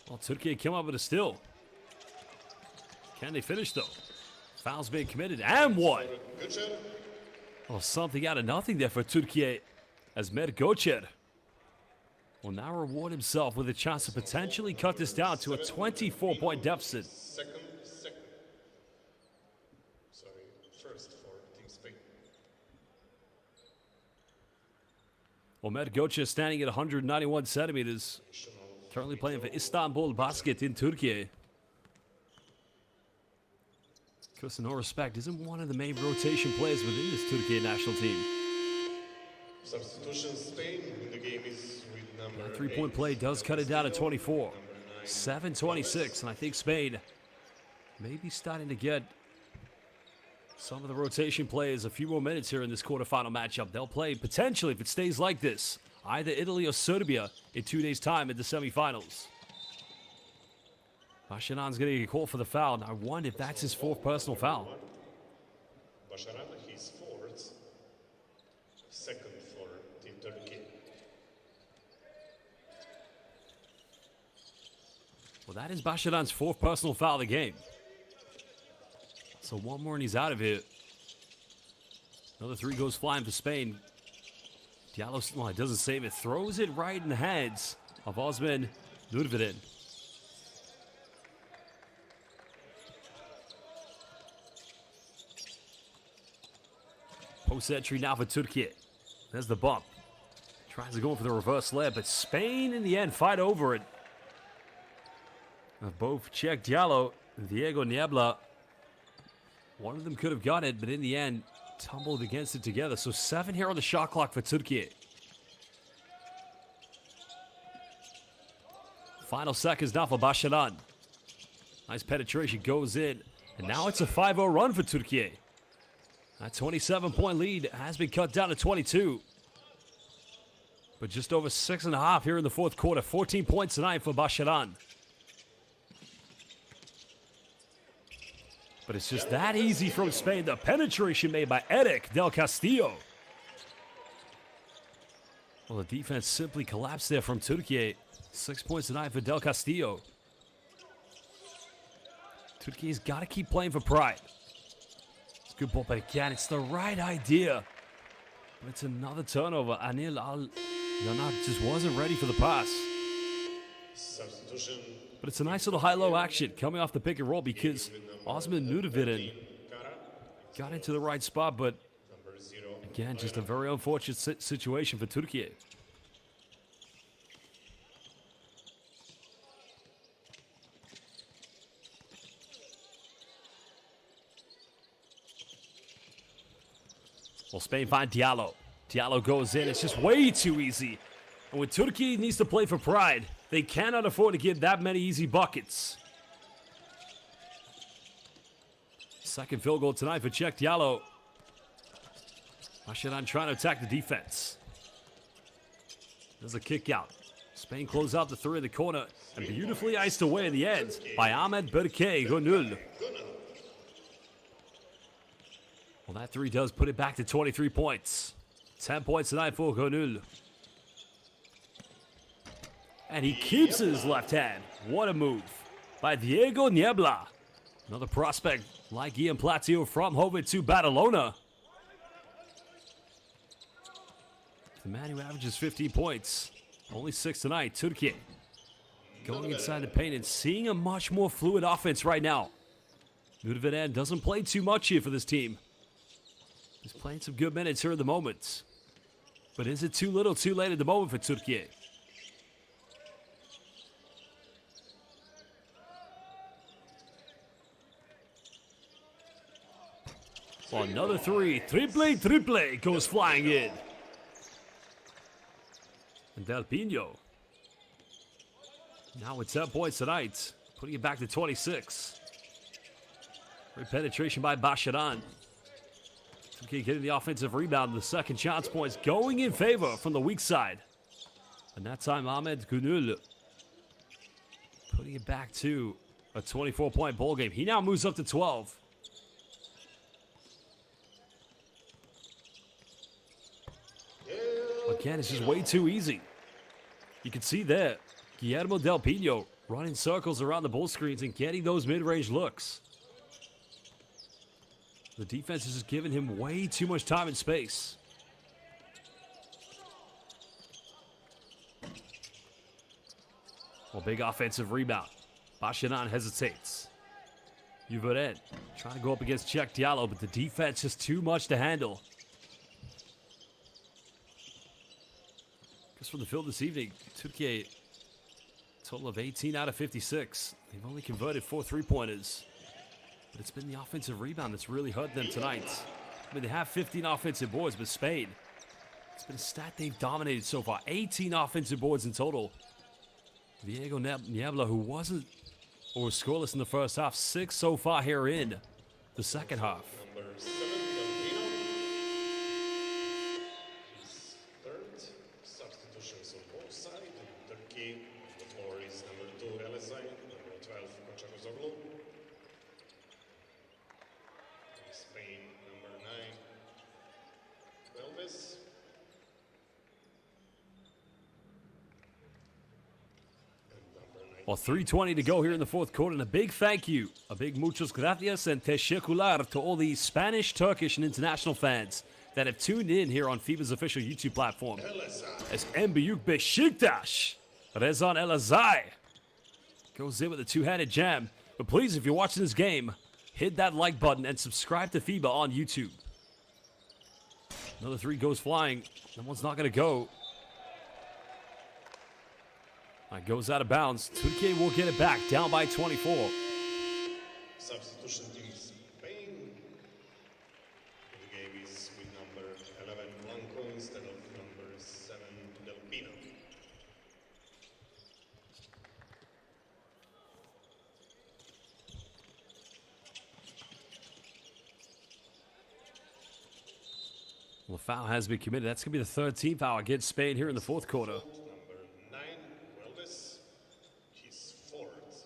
Well, Türkiye came up with a steal. Can they finish, though? Foul's being committed, and one. Well, something out of nothing there for Türkiye as Med Gocher will now reward himself with a chance to potentially cut this down to a 24-point deficit. First for Team Spain. Well, Med Gocher standing at 191 centimeters. Currently playing for Istanbul Basket in Turkey. Of course, in all respect, isn't one of the main rotation players within this Turkey national team. Substitution Spain in the game is with number That three-point play does cut it down to 24. 7:26, and I think Spain may be starting to get some of the rotation players a few more minutes here in this quarterfinal matchup. They'll play, potentially, if it stays like this, either Italy or Serbia in 2 days' time in the semifinals. Başaran's going to get called for the foul, and I wonder if that's his 4th personal foul. Başaran, his fourth. second for Team Turkey. Well, that is Basharan's fourth personal foul of the game. So one more and he's out of here. Another three goes flying for Spain. Diallo, well, it doesn't save it. Throws it right in the hands of Osman Nurvidin. Post entry now for Turkey. There's the bump. Tries to go for the reverse layup, but Spain in the end fight over it. Both Czech Diallo and Diego Niebla. One of them could have got it, but in the end, tumbled against it together. So 7 here on the shot clock for Turkey. Final seconds now for Basharan. Nice penetration goes in. And now it's a 5-0 run for Turkey. That 27-point lead has been cut down to 22. But just over 6.5 here in the fourth quarter. 14 points tonight for Basharan. But it's just that easy from Spain. The penetration made by Eric Del Castillo. Well, the defense simply collapsed there from Turkey. 6 points tonight for Del Castillo. Turkey's got to keep playing for pride. It's a good ball, but again, it's the right idea. But it's another turnover. Anil Al-Yanak just wasn't ready for the pass. Substitution. But it's a nice little high-low action coming off the pick and roll because Osman Nurvidin got into the right spot, but again, just a very unfortunate situation for Turkey. Well, Spain find Diallo. Diallo goes in. It's just way too easy. And when Turkey needs to play for pride, they cannot afford to give that many easy buckets. Second field goal tonight for Czech Diallo. Basharan trying to attack the defense. There's a kick out. Spain close out the three in the corner and beautifully iced away in the end by Ahmed Berke Gönül. Well, that three does put it back to 23 points. 10 points tonight for Gönül. And he keeps it in his left hand. What a move by Diego Niebla. Another prospect like Ian Platio from Hovet to Badalona. The man who averages 15 points. Only 6 tonight. Turkey going inside the paint and seeing a much more fluid offense right now. Nurvidin doesn't play too much here for this team. He's playing some good minutes here at the moment. But is it too little, too late at the moment for Turkey? Well, another three. Triple goes flying in. And Del Pino. Now with 10 points tonight, putting it back to 26. Great penetration by Basharan. Turkey getting the offensive rebound. The second chance points going in favor from the weak side. And that time Ahmed Gönül putting it back to a 24-point ball game. He now moves up to 12. Again, it's just way too easy. You can see there, Guillermo Del Pino running circles around the ball screens and getting those mid-range looks. The defense is just giving him way too much time and space. Well, big offensive rebound. Basharan hesitates. Juvered trying to go up against Czech Diallo, but the defense is too much to handle. From the field this evening, Turkey a total of 18 out of 56. They've only converted 4 3-pointers. But it's been the offensive rebound that's really hurt them tonight. I mean, they have 15 offensive boards, but Spain, it's been a stat they've dominated so far. 18 offensive boards in total. Diego Niebla, who wasn't or was scoreless in the first half, 6 so far here in the second half. Number 7, Delpino. His third. Substitutions on both sides. In Turkey, the floor is number 2, Elesay, number 12, Kochakozoglu. In Spain, number 9, Belves. Well, 3:20 to go here in the fourth quarter, and a big thank you, a big muchos gracias and teşekkürler to all the Spanish, Turkish, and international fans that have tuned in here on FIBA's official YouTube platform. As En Büyük Beşiktaş, Rezan Elazığ goes in with a two-handed jam. But please, if you're watching this game, hit that like button and subscribe to FIBA on YouTube. Another three goes flying. That one's not going to go. It goes out of bounds. Türkiye will get it back, down by 24. Substitution team Spain. The game is with number 11 Blanco instead of number 7 Del Pino. Well, the foul has been committed. That's going to be the third team foul against Spain here in the fourth quarter. Number 9, Weldes. He's fourth.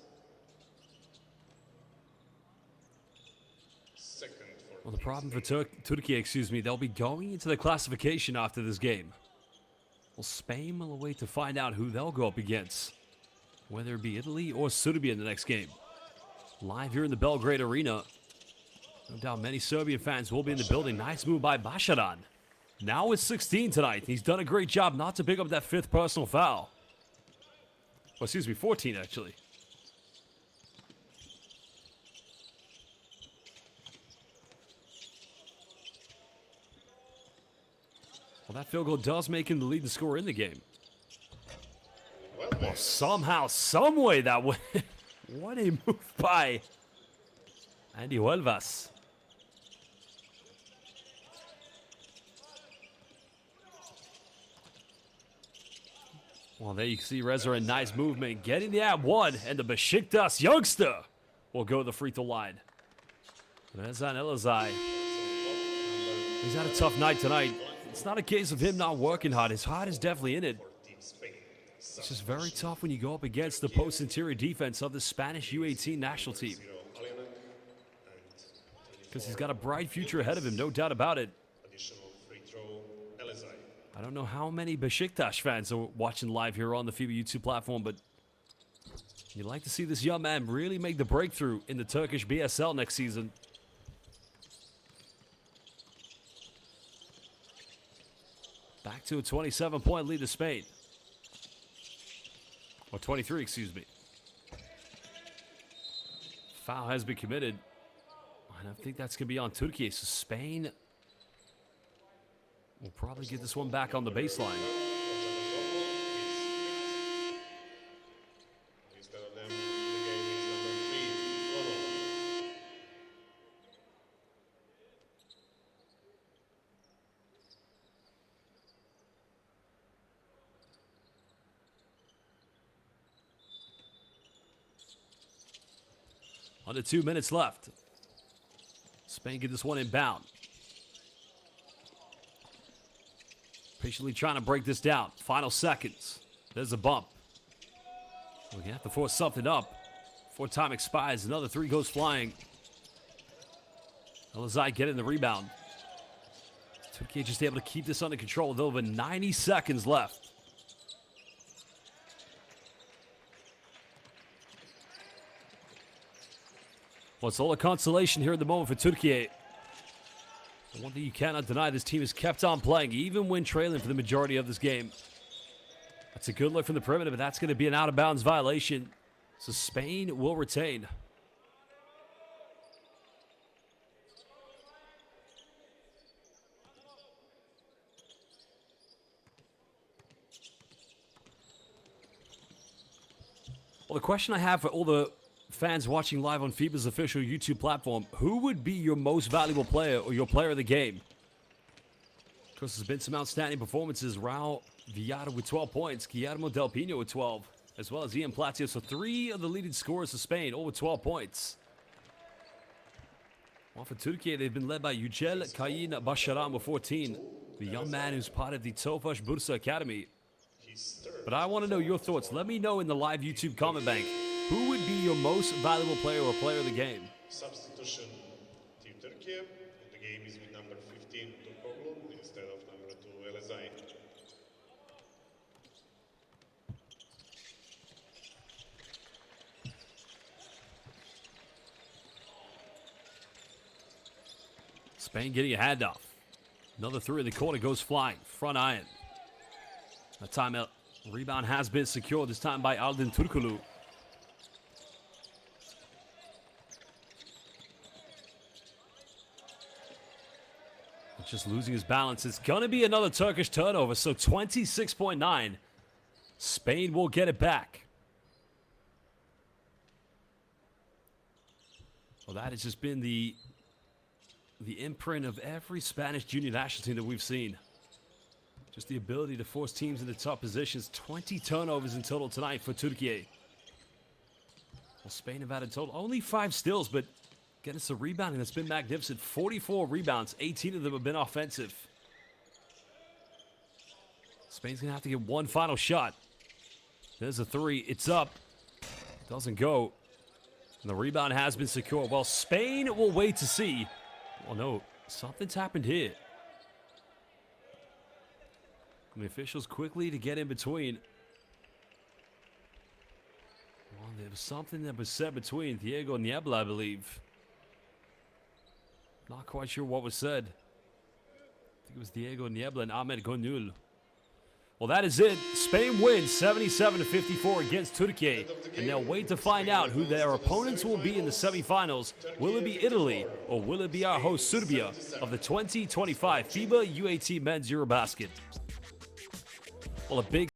Second for Well, the problem for Türkiye, they'll be going into the classification after this game. Well, Spain will wait to find out who they'll go up against, whether it be Italy or Serbia in the next game. Live here in the Belgrade Arena. No doubt many Serbian fans will be in the building. Nice move by Basharan. Now it's 16 tonight. He's done a great job not to pick up that fifth personal foul. Well, excuse me, 14 actually. Well, that field goal does make him the leading scorer in the game. Well, somehow, someway that way. What a move by Andy Huelvas. Well, there you see Reza, a nice movement, getting the at one, and the Beşiktaş youngster will go to the free throw line. Rezan Elazığ. He's had a tough night tonight. It's not a case of him not working hard. His heart is definitely in it. It's just very tough when you go up against the post-interior defense of the Spanish U18 national team. Because he's got a bright future ahead of him, no doubt about it. I don't know how many Beşiktaş fans are watching live here on the FIBA YouTube platform, but you'd like to see this young man really make the breakthrough in the Turkish BSL next season. Back to a 27-point lead to Spain. Or 23, excuse me. Foul has been committed. And I think that's going to be on Türkiye. So Spain will probably get this one back on the baseline. Instead of them, the game is number 3, Under 2 minutes left. Spain get this one inbound. Patiently trying to break this down. Final seconds. There's a bump. We're going to have to force something up before time expires. Another three goes flying. Elazığ getting the rebound. Türkiye just able to keep this under control with over 90 seconds left. Well, it's all a consolation here at the moment for Türkiye. The one thing you cannot deny, this team has kept on playing, even when trailing for the majority of this game. That's a good look from the perimeter, but that's going to be an out-of-bounds violation. So Spain will retain. Well, the question I have for all the fans watching live on FIBA's official YouTube platform, who would be your most valuable player or your player of the game? Of course, there's been some outstanding performances. Raul Villada with 12 points, Guillermo Del Pino with 12, as well as Ian Platio. So three of the leading scorers of Spain, all with 12 points. Well, for Türkiye, they've been led by Yücel Kayin Basharan with 14, the young man who's part of the Tofaş Bursa Academy. But I want to know your thoughts. Let me know in the live YouTube comment bank. Who would be your most valuable player or player of the game? Substitution Team Türkiye. The game is with number 15 Turkoglu instead of number 2 Elazığ. Spain getting a handoff. Another three in the corner goes flying. Front iron. That time a rebound has been secured, this time by Aldin Turkoglu. Just losing his balance. It's going to be another Turkish turnover, so 26.9. Spain will get it back. Well, that has just been the imprint of every Spanish junior national team that we've seen. Just the ability to force teams into tough positions. 20 turnovers in total tonight for Türkiye. Well, Spain have had a total only 5 steals, but getting us a rebounding that's been magnificent. 44 rebounds, 18 of them have been offensive. Spain's going to have to get one final shot. There's a three. It's up. Doesn't go. And the rebound has been secured. Well, Spain will wait to see. Oh, no. Something's happened here. And the officials quickly to get in between. Well, there was something that was said between Diego Niebla, I believe. Not quite sure what was said. I think it was Diego Niebla and Ahmed Gonul. Well, that is it. Spain wins 77-54 against Türkiye. And they'll wait to find out who their opponents will be in the semifinals. Will it be Italy or will it be our host Serbia of the 2025 FIBA U18 Men's EuroBasket? Well, a big